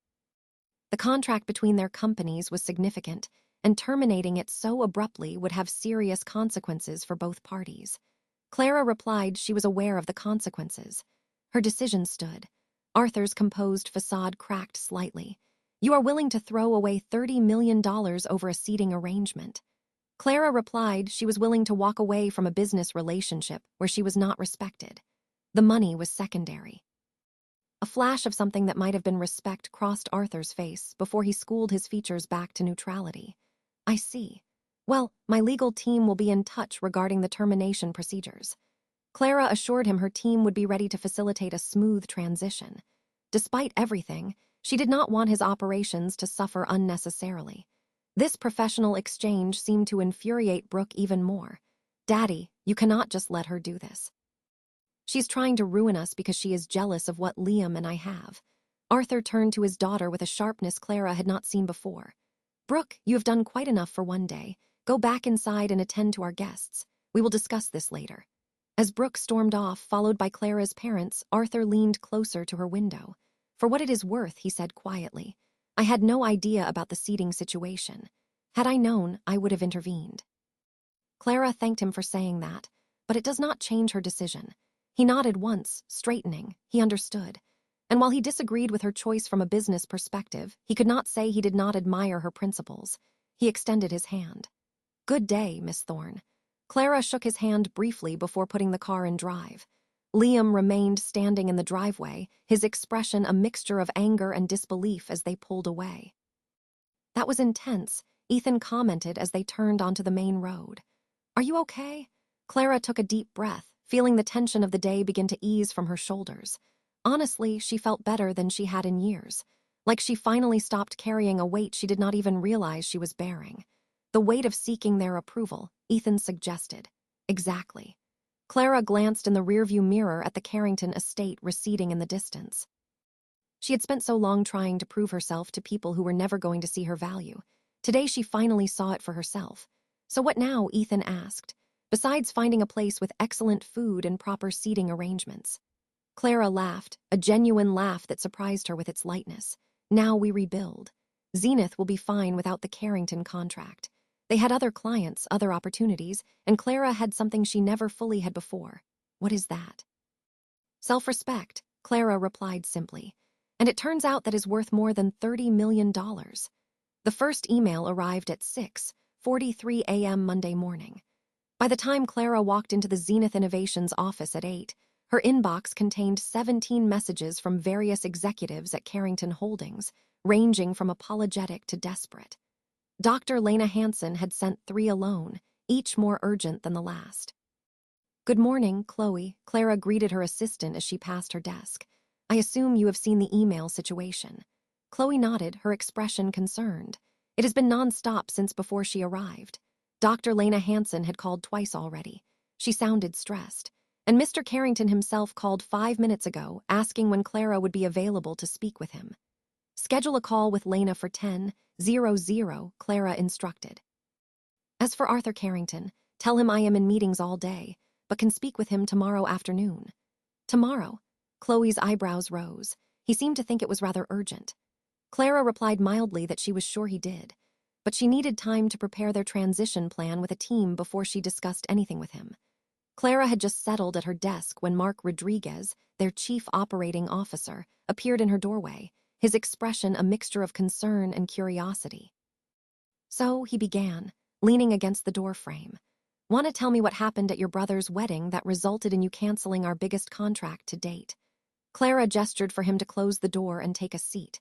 The contract between their companies was significant, and terminating it so abruptly would have serious consequences for both parties. Clara replied she was aware of the consequences. Her decision stood. Arthur's composed facade cracked slightly. "You are willing to throw away $30 million over a seating arrangement." Clara replied she was willing to walk away from a business relationship where she was not respected. The money was secondary. A flash of something that might have been respect crossed Arthur's face before he schooled his features back to neutrality. "I see. Well, my legal team will be in touch regarding the termination procedures." Clara assured him her team would be ready to facilitate a smooth transition. Despite everything, she did not want his operations to suffer unnecessarily. This professional exchange seemed to infuriate Brooke even more. "Daddy, you cannot just let her do this. She's trying to ruin us because she is jealous of what Liam and I have." Arthur turned to his daughter with a sharpness Clara had not seen before. "Brooke, you have done quite enough for one day. Go back inside and attend to our guests. We will discuss this later." As Brooke stormed off, followed by Clara's parents, Arthur leaned closer to her window. "For what it is worth," he said quietly, "I had no idea about the seating situation. Had I known, I would have intervened." Clara thanked him for saying that, but it does not change her decision. He nodded once, straightening. He understood. And while he disagreed with her choice from a business perspective, he could not say he did not admire her principles. He extended his hand. "Good day, Miss Thorne." Clara shook his hand briefly before putting the car in drive. Liam remained standing in the driveway, his expression a mixture of anger and disbelief as they pulled away. "That was intense," Ethan commented as they turned onto the main road. "Are you okay?" Clara took a deep breath, feeling the tension of the day begin to ease from her shoulders. Honestly, she felt better than she had in years. Like she finally stopped carrying a weight she did not even realize she was bearing. "The weight of seeking their approval," Ethan suggested. "Exactly." Clara glanced in the rearview mirror at the Carrington estate receding in the distance. She had spent so long trying to prove herself to people who were never going to see her value. Today she finally saw it for herself. "So what now?" Ethan asked, "besides finding a place with excellent food and proper seating arrangements." Clara laughed, a genuine laugh that surprised her with its lightness. "Now we rebuild. Zenith will be fine without the Carrington contract. They had other clients, other opportunities, and Clara had something she never fully had before." "What is that?" "Self-respect," Clara replied simply. "And it turns out that is worth more than $30 million. The first email arrived at 6:43 a.m. Monday morning. By the time Clara walked into the Zenith Innovations office at 8, her inbox contained 17 messages from various executives at Carrington Holdings, ranging from apologetic to desperate. Dr. Lena Hansen had sent 3 alone, each more urgent than the last. "Good morning, Chloe," Clara greeted her assistant as she passed her desk. "I assume you have seen the email situation." Chloe nodded, her expression concerned. It has been non-stop since before she arrived. Dr. Lena Hansen had called twice already. She sounded stressed. And Mr. Carrington himself called 5 minutes ago, asking when Clara would be available to speak with him. "Schedule a call with Lena for 10:00, Clara instructed. "As for Arthur Carrington, tell him I am in meetings all day, but can speak with him tomorrow afternoon." "Tomorrow?" Chloe's eyebrows rose. He seemed to think it was rather urgent. Clara replied mildly that she was sure he did, but she needed time to prepare their transition plan with a team before she discussed anything with him. Clara had just settled at her desk when Mark Rodriguez, their chief operating officer, appeared in her doorway, his expression a mixture of concern and curiosity. "So," he began, leaning against the door frame, "want to tell me what happened at your brother's wedding that resulted in you canceling our biggest contract to date?" Clara gestured for him to close the door and take a seat.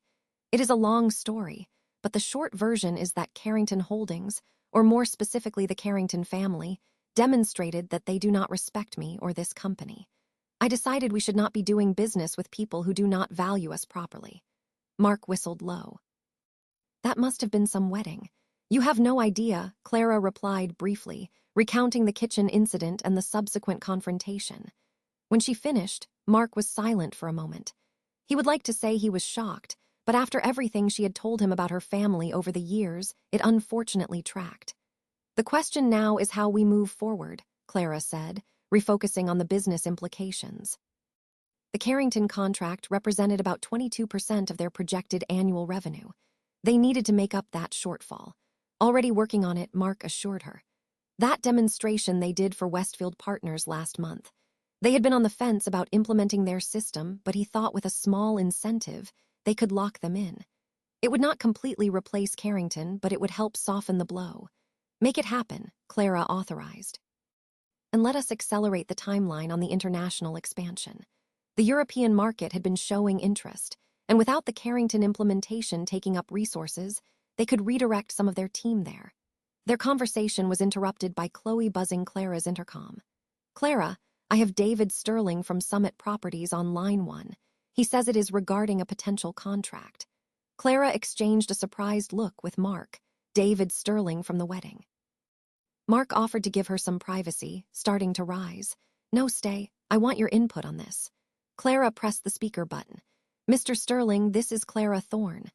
"It is a long story, but the short version is that Carrington Holdings, or more specifically the Carrington family, demonstrated that they do not respect me or this company. I decided we should not be doing business with people who do not value us properly." Mark whistled low. "That must have been some wedding." "You have no idea," Clara replied briefly, recounting the kitchen incident and the subsequent confrontation. When she finished, Mark was silent for a moment. He would like to say he was shocked, but after everything she had told him about her family over the years, it unfortunately tracked. "The question now is how we move forward," Clara said, refocusing on the business implications. The Carrington contract represented about 22% of their projected annual revenue. They needed to make up that shortfall. Already working on it, Mark assured her. That demonstration they did for Westfield Partners last month. They had been on the fence about implementing their system, but he thought with a small incentive, they could lock them in. It would not completely replace Carrington, but it would help soften the blow. "Make it happen," Clara authorized. "And let us accelerate the timeline on the international expansion." The European market had been showing interest, and without the Carrington implementation taking up resources, they could redirect some of their team there. Their conversation was interrupted by Chloe buzzing Clara's intercom. "Clara, I have David Sterling from Summit Properties on line 1. He says it is regarding a potential contract." Clara exchanged a surprised look with Mark. David Sterling from the wedding. Mark offered to give her some privacy, starting to rise. No, stay. I want your input on this. Clara pressed the speaker button. Mr. Sterling, this is Clara Thorne.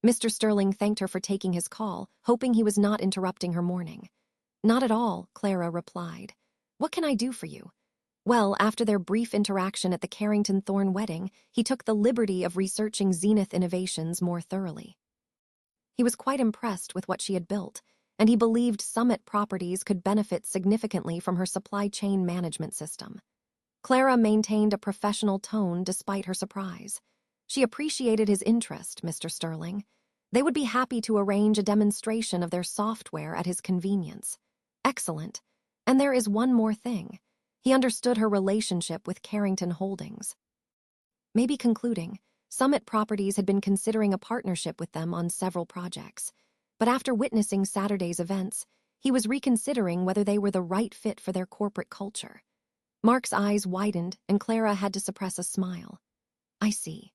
Mr. Sterling thanked her for taking his call, hoping he was not interrupting her morning. Not at all, Clara replied. What can I do for you? Well, after their brief interaction at the Carrington Thorne wedding, he took the liberty of researching Zenith Innovations more thoroughly. He was quite impressed with what she had built, and he believed Summit Properties could benefit significantly from her supply chain management system. Clara maintained a professional tone despite her surprise. She appreciated his interest, Mr. Sterling. They would be happy to arrange a demonstration of their software at his convenience. Excellent. And there is one more thing. He understood her relationship with Carrington Holdings. Maybe concluding, Summit Properties had been considering a partnership with them on several projects. But after witnessing Saturday's events, he was reconsidering whether they were the right fit for their corporate culture. Mark's eyes widened, and Clara had to suppress a smile. I see.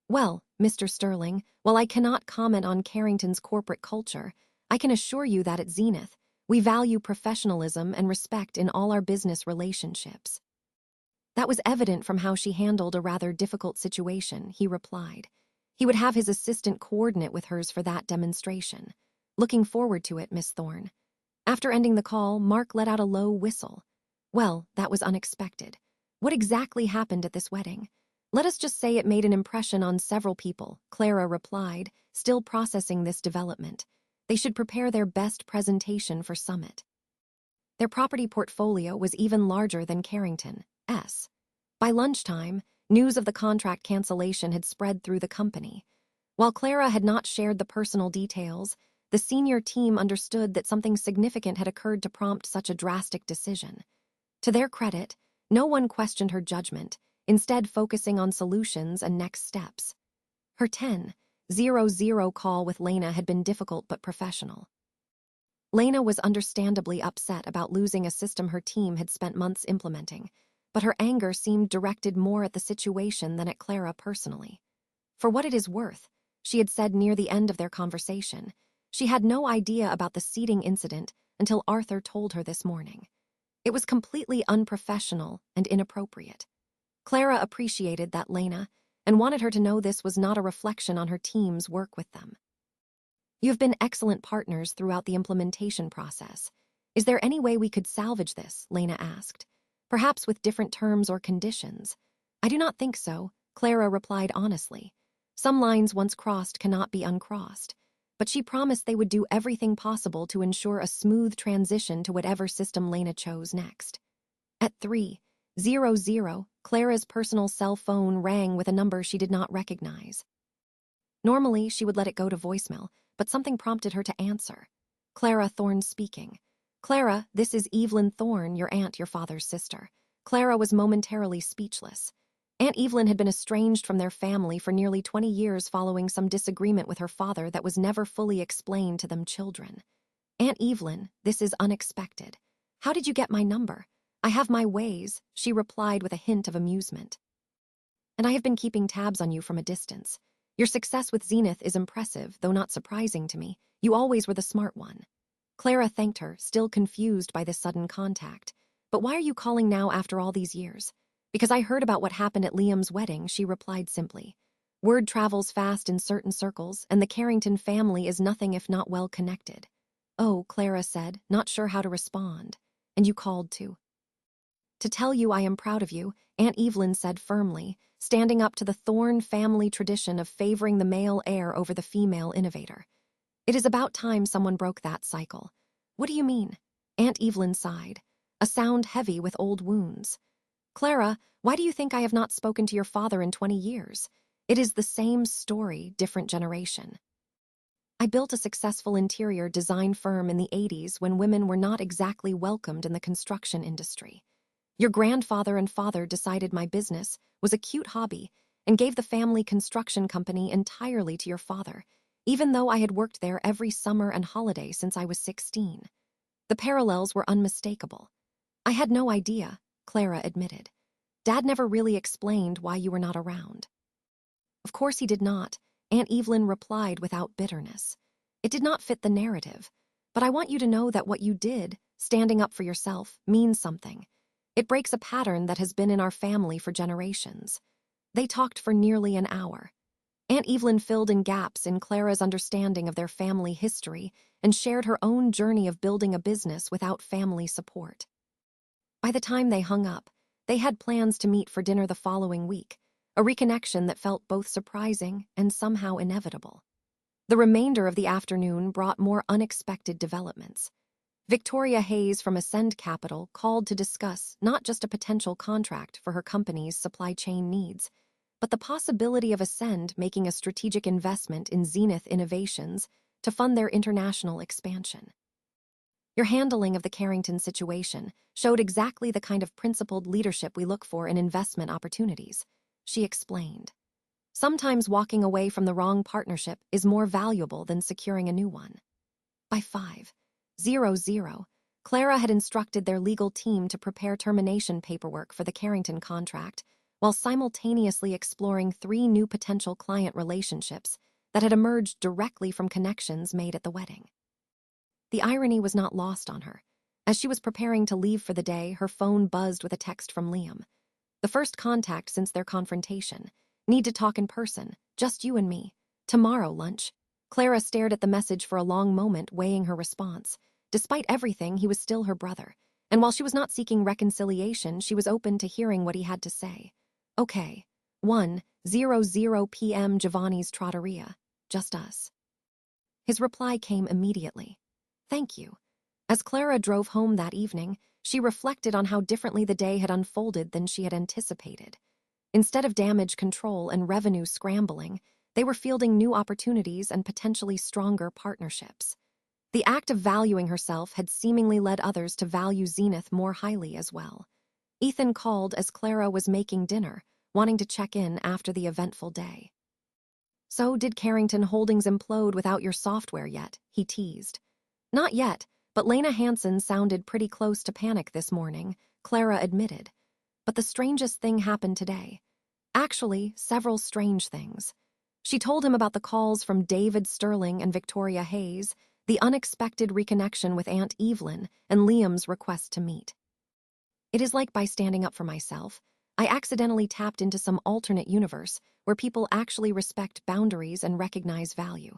Well, Mr. Sterling, while I cannot comment on Carrington's corporate culture, I can assure you that at Zenith, we value professionalism and respect in all our business relationships. That was evident from how she handled a rather difficult situation, he replied. He would have his assistant coordinate with hers for that demonstration. Looking forward to it, Miss Thorne. After ending the call, Mark let out a low whistle. Well, that was unexpected. What exactly happened at this wedding? Let us just say it made an impression on several people, Clara replied, still processing this development. They should prepare their best presentation for Summit. Their property portfolio was even larger than Carrington's. By lunchtime, news of the contract cancellation had spread through the company. While Clara had not shared the personal details, the senior team understood that something significant had occurred to prompt such a drastic decision. To their credit, no one questioned her judgment, instead focusing on solutions and next steps. Her 10:00 call with Lena had been difficult but professional. Lena was understandably upset about losing a system her team had spent months implementing, but her anger seemed directed more at the situation than at Clara personally. For what it is worth, she had said near the end of their conversation, she had no idea about the seating incident until Arthur told her this morning. It was completely unprofessional and inappropriate. Clara appreciated that Lena and wanted her to know this was not a reflection on her team's work with them. You have been excellent partners throughout the implementation process. Is there any way we could salvage this? Lena asked. Perhaps with different terms or conditions. I do not think so, Clara replied honestly. Some lines once crossed cannot be uncrossed. But she promised they would do everything possible to ensure a smooth transition to whatever system Lena chose next. At 3:00, Clara's personal cell phone rang with a number she did not recognize. Normally, she would let it go to voicemail, but something prompted her to answer. Clara Thorne speaking. Clara, this is Evelyn Thorne, your aunt, your father's sister. Clara was momentarily speechless. Aunt Evelyn had been estranged from their family for nearly 20 years following some disagreement with her father that was never fully explained to them children. Aunt Evelyn, this is unexpected. How did you get my number? I have my ways, she replied with a hint of amusement. And I have been keeping tabs on you from a distance. Your success with Zenith is impressive, though not surprising to me. You always were the smart one. Clara thanked her, still confused by this sudden contact. But why are you calling now after all these years? Because I heard about what happened at Liam's wedding, she replied simply. Word travels fast in certain circles, and the Carrington family is nothing if not well connected. Oh, Clara said, not sure how to respond. And you called too. To tell you I am proud of you, Aunt Evelyn said firmly, standing up to the Thorne family tradition of favoring the male heir over the female innovator. It is about time someone broke that cycle. What do you mean? Aunt Evelyn sighed, a sound heavy with old wounds. Clara, why do you think I have not spoken to your father in 20 years? It is the same story, different generation. I built a successful interior design firm in the 80s when women were not exactly welcomed in the construction industry. Your grandfather and father decided my business was a cute hobby and gave the family construction company entirely to your father, even though I had worked there every summer and holiday since I was 16. The parallels were unmistakable. I had no idea, Clara admitted. Dad never really explained why you were not around. Of course he did not, Aunt Evelyn replied without bitterness. It did not fit the narrative, but I want you to know that what you did, standing up for yourself, means something. It breaks a pattern that has been in our family for generations. They talked for nearly an hour. Aunt Evelyn filled in gaps in Clara's understanding of their family history and shared her own journey of building a business without family support. By the time they hung up, they had plans to meet for dinner the following week, a reconnection that felt both surprising and somehow inevitable. The remainder of the afternoon brought more unexpected developments. Victoria Hayes from Ascend Capital called to discuss not just a potential contract for her company's supply chain needs, but the possibility of Ascend making a strategic investment in Zenith Innovations to fund their international expansion. Your handling of the Carrington situation showed exactly the kind of principled leadership we look for in investment opportunities, she explained. Sometimes walking away from the wrong partnership is more valuable than securing a new one. By 5:00, Clara had instructed their legal team to prepare termination paperwork for the Carrington contract, while simultaneously exploring 3 new potential client relationships that had emerged directly from connections made at the wedding. The irony was not lost on her. As she was preparing to leave for the day, her phone buzzed with a text from Liam. The first contact since their confrontation. Need to talk in person, just you and me. Tomorrow, lunch. Clara stared at the message for a long moment, weighing her response. Despite everything, he was still her brother, and while she was not seeking reconciliation, she was open to hearing what he had to say. Okay. 1:00 p.m. Giovanni's Trattoria. Just us. His reply came immediately. Thank you. As Clara drove home that evening, she reflected on how differently the day had unfolded than she had anticipated. Instead of damage control and revenue scrambling, they were fielding new opportunities and potentially stronger partnerships. The act of valuing herself had seemingly led others to value Zenith more highly as well. Ethan called as Clara was making dinner, wanting to check in after the eventful day. So did Carrington Holdings implode without your software yet? He teased. Not yet, but Lena Hansen sounded pretty close to panic this morning, Clara admitted. But the strangest thing happened today. Actually, several strange things. She told him about the calls from David Sterling and Victoria Hayes, the unexpected reconnection with Aunt Evelyn, and Liam's request to meet. It is like by standing up for myself, I accidentally tapped into some alternate universe where people actually respect boundaries and recognize value.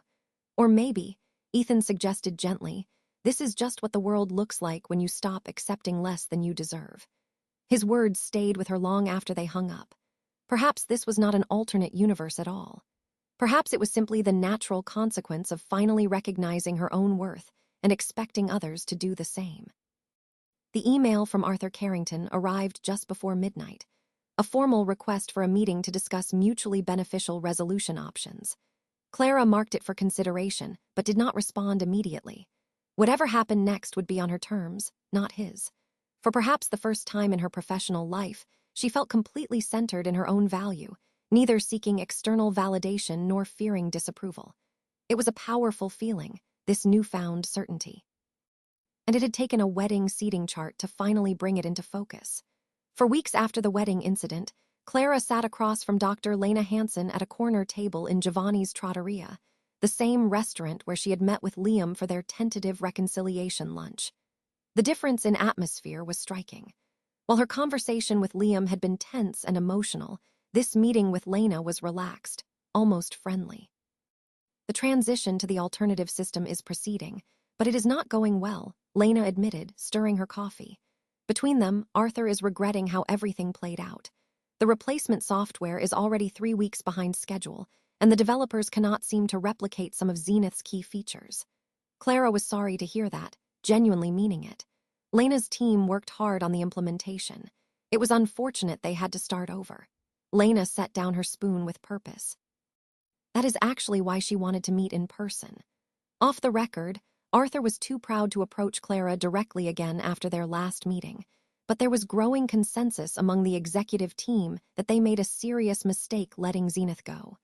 Or maybe, Ethan suggested gently, this is just what the world looks like when you stop accepting less than you deserve. His words stayed with her long after they hung up. Perhaps this was not an alternate universe at all. Perhaps it was simply the natural consequence of finally recognizing her own worth and expecting others to do the same. The email from Arthur Carrington arrived just before midnight, a formal request for a meeting to discuss mutually beneficial resolution options. Clara marked it for consideration, but did not respond immediately. Whatever happened next would be on her terms, not his. For perhaps the first time in her professional life, she felt completely centered in her own value, neither seeking external validation nor fearing disapproval. It was a powerful feeling, this newfound certainty. And it had taken a wedding seating chart to finally bring it into focus. For weeks after the wedding incident, Clara sat across from Dr. Lena Hansen at a corner table in Giovanni's Trattoria, the same restaurant where she had met with Liam for their tentative reconciliation lunch. The difference in atmosphere was striking. While her conversation with Liam had been tense and emotional, this meeting with Lena was relaxed, almost friendly. The transition to the alternative system is proceeding, but it is not going well, Lena admitted, stirring her coffee. Between them, Arthur is regretting how everything played out. The replacement software is already 3 weeks behind schedule, and the developers cannot seem to replicate some of Zenith's key features. Clara was sorry to hear that, genuinely meaning it. Lena's team worked hard on the implementation. It was unfortunate they had to start over. Lena set down her spoon with purpose. That is actually why she wanted to meet in person. Off the record, Arthur was too proud to approach Clara directly again after their last meeting, but there was growing consensus among the executive team that they made a serious mistake letting Zenith go.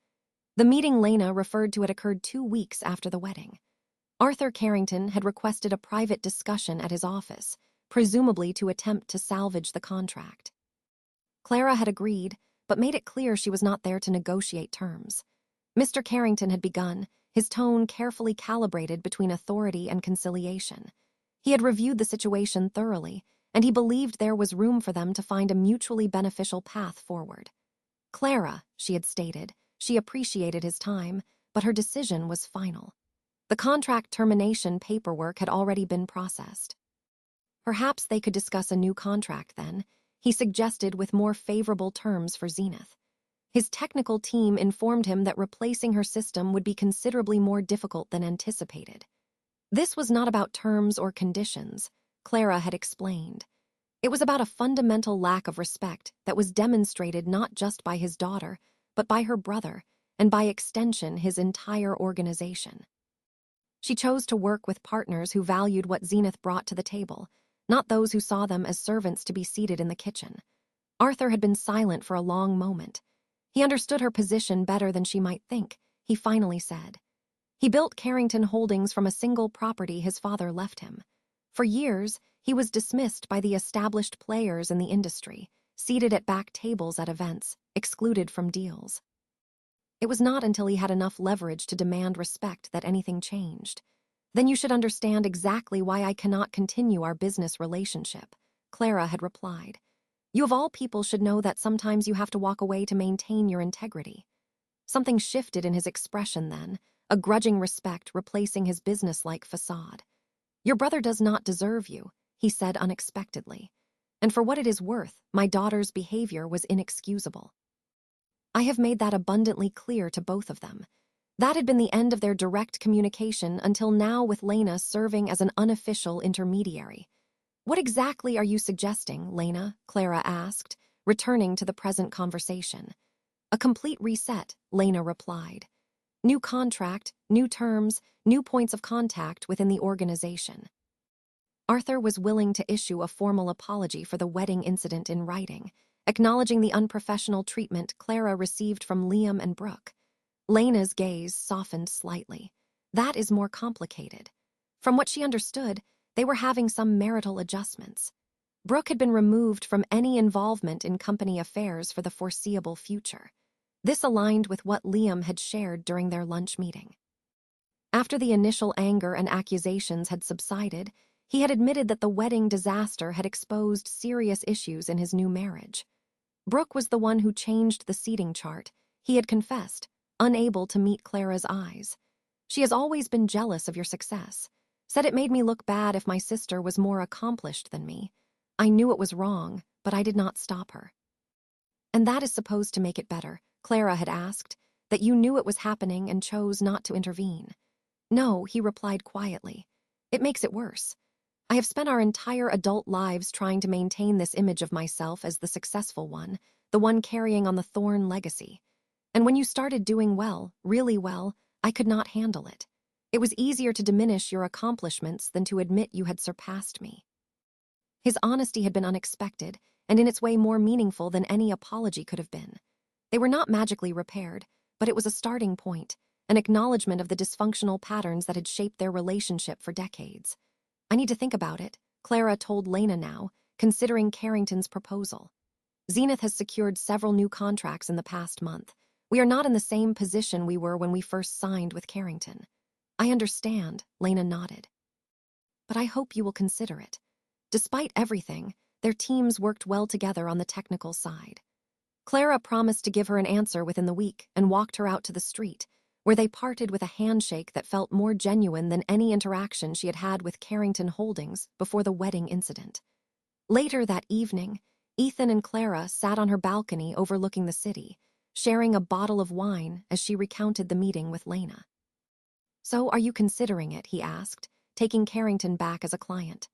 The meeting Lena referred to had occurred 2 weeks after the wedding. Arthur Carrington had requested a private discussion at his office, presumably to attempt to salvage the contract. Clara had agreed, but made it clear she was not there to negotiate terms. Mr. Carrington had begun, his tone carefully calibrated between authority and conciliation. He had reviewed the situation thoroughly, and he believed there was room for them to find a mutually beneficial path forward. Clara, she had stated, she appreciated his time, but her decision was final. The contract termination paperwork had already been processed. Perhaps they could discuss a new contract then, he suggested, with more favorable terms for Zenith. His technical team informed him that replacing her system would be considerably more difficult than anticipated. This was not about terms or conditions, Clara had explained. It was about a fundamental lack of respect that was demonstrated not just by his daughter, but by her brother, and by extension his entire organization. She chose to work with partners who valued what Zenith brought to the table, not those who saw them as servants to be seated in the kitchen. Arthur had been silent for a long moment. He understood her position better than she might think, he finally said. He built Carrington Holdings from a single property his father left him. For years, he was dismissed by the established players in the industry, seated at back tables at events, excluded from deals. It was not until he had enough leverage to demand respect that anything changed. Then you should understand exactly why I cannot continue our business relationship, Clara had replied. You of all people should know that sometimes you have to walk away to maintain your integrity. Something shifted in his expression then, a grudging respect replacing his businesslike facade. Your brother does not deserve you, he said unexpectedly. And for what it is worth, my daughter's behavior was inexcusable. I have made that abundantly clear to both of them. That had been the end of their direct communication until now, with Lena serving as an unofficial intermediary. What exactly are you suggesting, Lena? Clara asked, returning to the present conversation. A complete reset, Lena replied. New contract, new terms, new points of contact within the organization. Arthur was willing to issue a formal apology for the wedding incident in writing, acknowledging the unprofessional treatment Clara received from Liam and Brooke. Lena's gaze softened slightly. That is more complicated. From what she understood, they were having some marital adjustments. Brooke had been removed from any involvement in company affairs for the foreseeable future. This aligned with what Liam had shared during their lunch meeting. After the initial anger and accusations had subsided, he had admitted that the wedding disaster had exposed serious issues in his new marriage. Brooke was the one who changed the seating chart, he had confessed, unable to meet Clara's eyes. She has always been jealous of your success. Said it made me look bad if my sister was more accomplished than me. I knew it was wrong, but I did not stop her. And that is supposed to make it better, Clara had asked, that you knew it was happening and chose not to intervene. No, he replied quietly. It makes it worse. I have spent our entire adult lives trying to maintain this image of myself as the successful one, the one carrying on the Thorne legacy. And when you started doing well, really well, I could not handle it. It was easier to diminish your accomplishments than to admit you had surpassed me. His honesty had been unexpected, and in its way more meaningful than any apology could have been. They were not magically repaired, but it was a starting point, an acknowledgement of the dysfunctional patterns that had shaped their relationship for decades. I need to think about it, Clara told Lena now, considering Carrington's proposal. Zenith has secured several new contracts in the past month. We are not in the same position we were when we first signed with Carrington. I understand, Lena nodded. But I hope you will consider it. Despite everything, their teams worked well together on the technical side. Clara promised to give her an answer within the week and walked her out to the street, where they parted with a handshake that felt more genuine than any interaction she had had with Carrington Holdings before the wedding incident. Later that evening, Ethan and Clara sat on her balcony overlooking the city, sharing a bottle of wine as she recounted the meeting with Lena. So are you considering it, he asked, taking Carrington back as a client.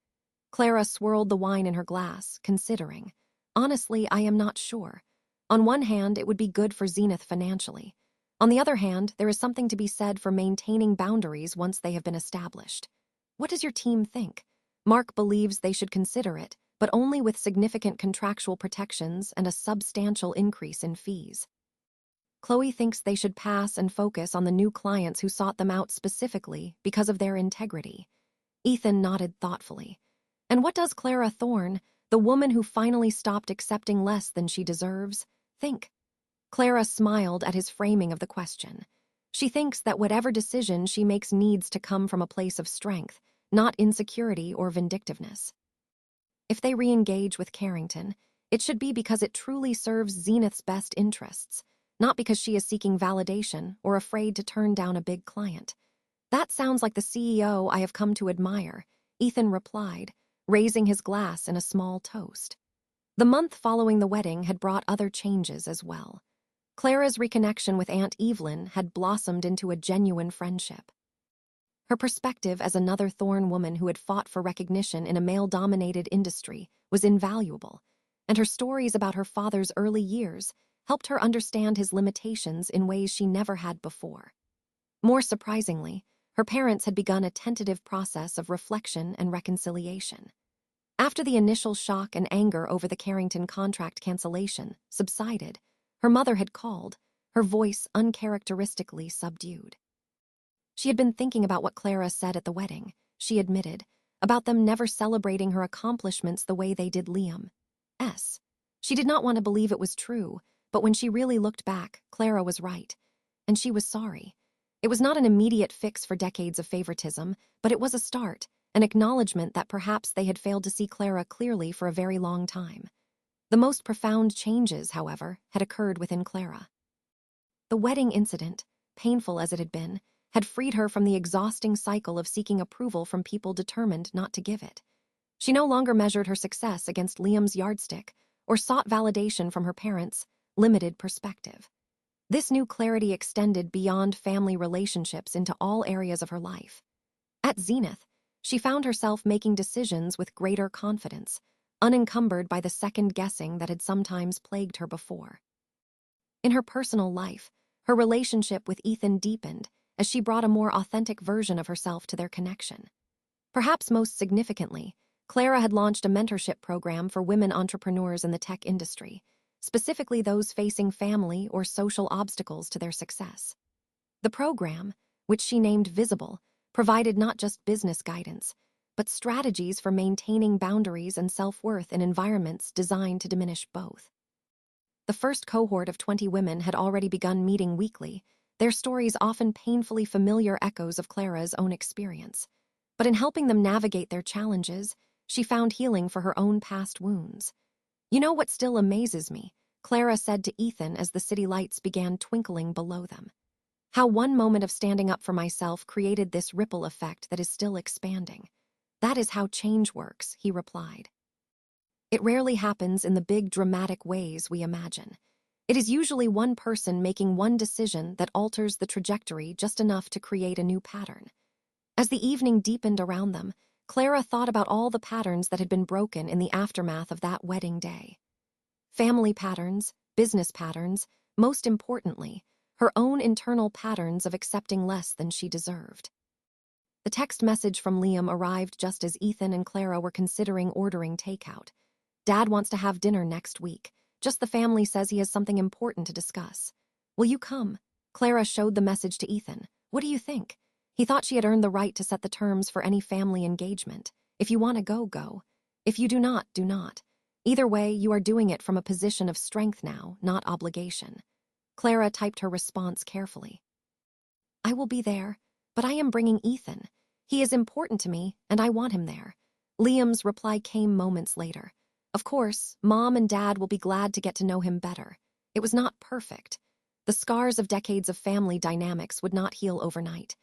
Clara swirled the wine in her glass, considering. Honestly, I am not sure. On one hand, it would be good for Zenith financially. On the other hand, there is something to be said for maintaining boundaries once they have been established. What does your team think? Mark believes they should consider it, but only with significant contractual protections and a substantial increase in fees. Chloe thinks they should pass and focus on the new clients who sought them out specifically because of their integrity. Ethan nodded thoughtfully. And what does Clara Thorne, the woman who finally stopped accepting less than she deserves, think? Clara smiled at his framing of the question. She thinks that whatever decision she makes needs to come from a place of strength, not insecurity or vindictiveness. If they re-engage with Carrington, it should be because it truly serves Zenith's best interests, not because she is seeking validation or afraid to turn down a big client. That sounds like the CEO I have come to admire, Ethan replied, raising his glass in a small toast. The month following the wedding had brought other changes as well. Clara's reconnection with Aunt Evelyn had blossomed into a genuine friendship. Her perspective as another Thorne woman who had fought for recognition in a male-dominated industry was invaluable, and her stories about her father's early years helped her understand his limitations in ways she never had before. More surprisingly, her parents had begun a tentative process of reflection and reconciliation. After the initial shock and anger over the Carrington contract cancellation subsided, her mother had called, her voice uncharacteristically subdued. She had been thinking about what Clara said at the wedding, she admitted, about them never celebrating her accomplishments the way they did Liam's. She did not want to believe it was true, but when she really looked back, Clara was right. And she was sorry. It was not an immediate fix for decades of favoritism, but it was a start, an acknowledgement that perhaps they had failed to see Clara clearly for a very long time. The most profound changes, however, had occurred within Clara. The wedding incident, painful as it had freed her from the exhausting cycle of seeking approval from people determined not to give it. She no longer measured her success against Liam's yardstick or sought validation from her parents' limited perspective. This new clarity extended beyond family relationships into all areas of her life. At Zenith, she found herself making decisions with greater confidence, unencumbered by the second-guessing that had sometimes plagued her before. In her personal life, her relationship with Ethan deepened as she brought a more authentic version of herself to their connection. Perhaps most significantly, Clara had launched a mentorship program for women entrepreneurs in the tech industry, specifically those facing family or social obstacles to their success. The program, which she named Visible, provided not just business guidance, but strategies for maintaining boundaries and self-worth in environments designed to diminish both. The first cohort of 20 women had already begun meeting weekly, their stories often painfully familiar echoes of Clara's own experience. But in helping them navigate their challenges, she found healing for her own past wounds. "You know what still amazes me?" Clara said to Ethan as the city lights began twinkling below them. "How one moment of standing up for myself created this ripple effect that is still expanding. That is how change works," he replied. "It rarely happens in the big dramatic ways we imagine. It is usually one person making one decision that alters the trajectory just enough to create a new pattern." As the evening deepened around them, Clara thought about all the patterns that had been broken in the aftermath of that wedding day. Family patterns, business patterns, most importantly, her own internal patterns of accepting less than she deserved. The text message from Liam arrived just as Ethan and Clara were considering ordering takeout. "Dad wants to have dinner next week. Just the family says he has something important to discuss. Will you come?" Clara showed the message to Ethan. "What do you think?" He thought she had earned the right to set the terms for any family engagement. "If you want to go, go. If you do not, do not. Either way, you are doing it from a position of strength now, not obligation." Clara typed her response carefully. "I will be there, but I am bringing Ethan. He is important to me, and I want him there." Liam's reply came moments later. "Of course, Mom and Dad will be glad to get to know him better. It was not perfect. The scars of decades of family dynamics would not heal overnight.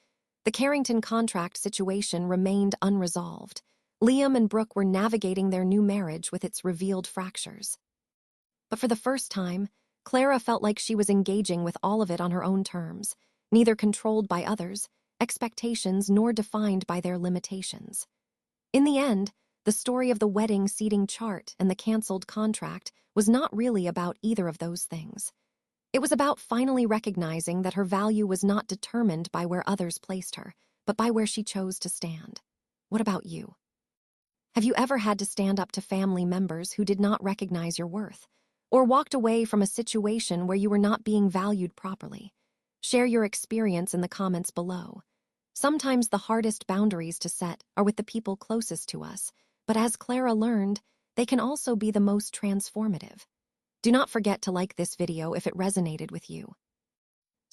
The Carrington contract situation remained unresolved. Liam and Brooke were navigating their new marriage with its revealed fractures. But for the first time, Clara felt like she was engaging with all of it on her own terms, neither controlled by others' expectations nor defined by their limitations. In the end, the story of the wedding seating chart and the canceled contract was not really about either of those things. It was about finally recognizing that her value was not determined by where others placed her, but by where she chose to stand. What about you? Have you ever had to stand up to family members who did not recognize your worth, or walked away from a situation where you were not being valued properly? Share your experience in the comments below. Sometimes the hardest boundaries to set are with the people closest to us, but as Clara learned, they can also be the most transformative. Do not forget to like this video if it resonated with you.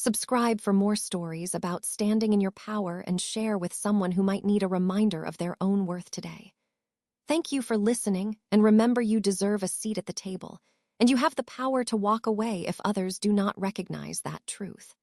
Subscribe for more stories about standing in your power and share with someone who might need a reminder of their own worth today. Thank you for listening, and remember you deserve a seat at the table, and you have the power to walk away if others do not recognize that truth.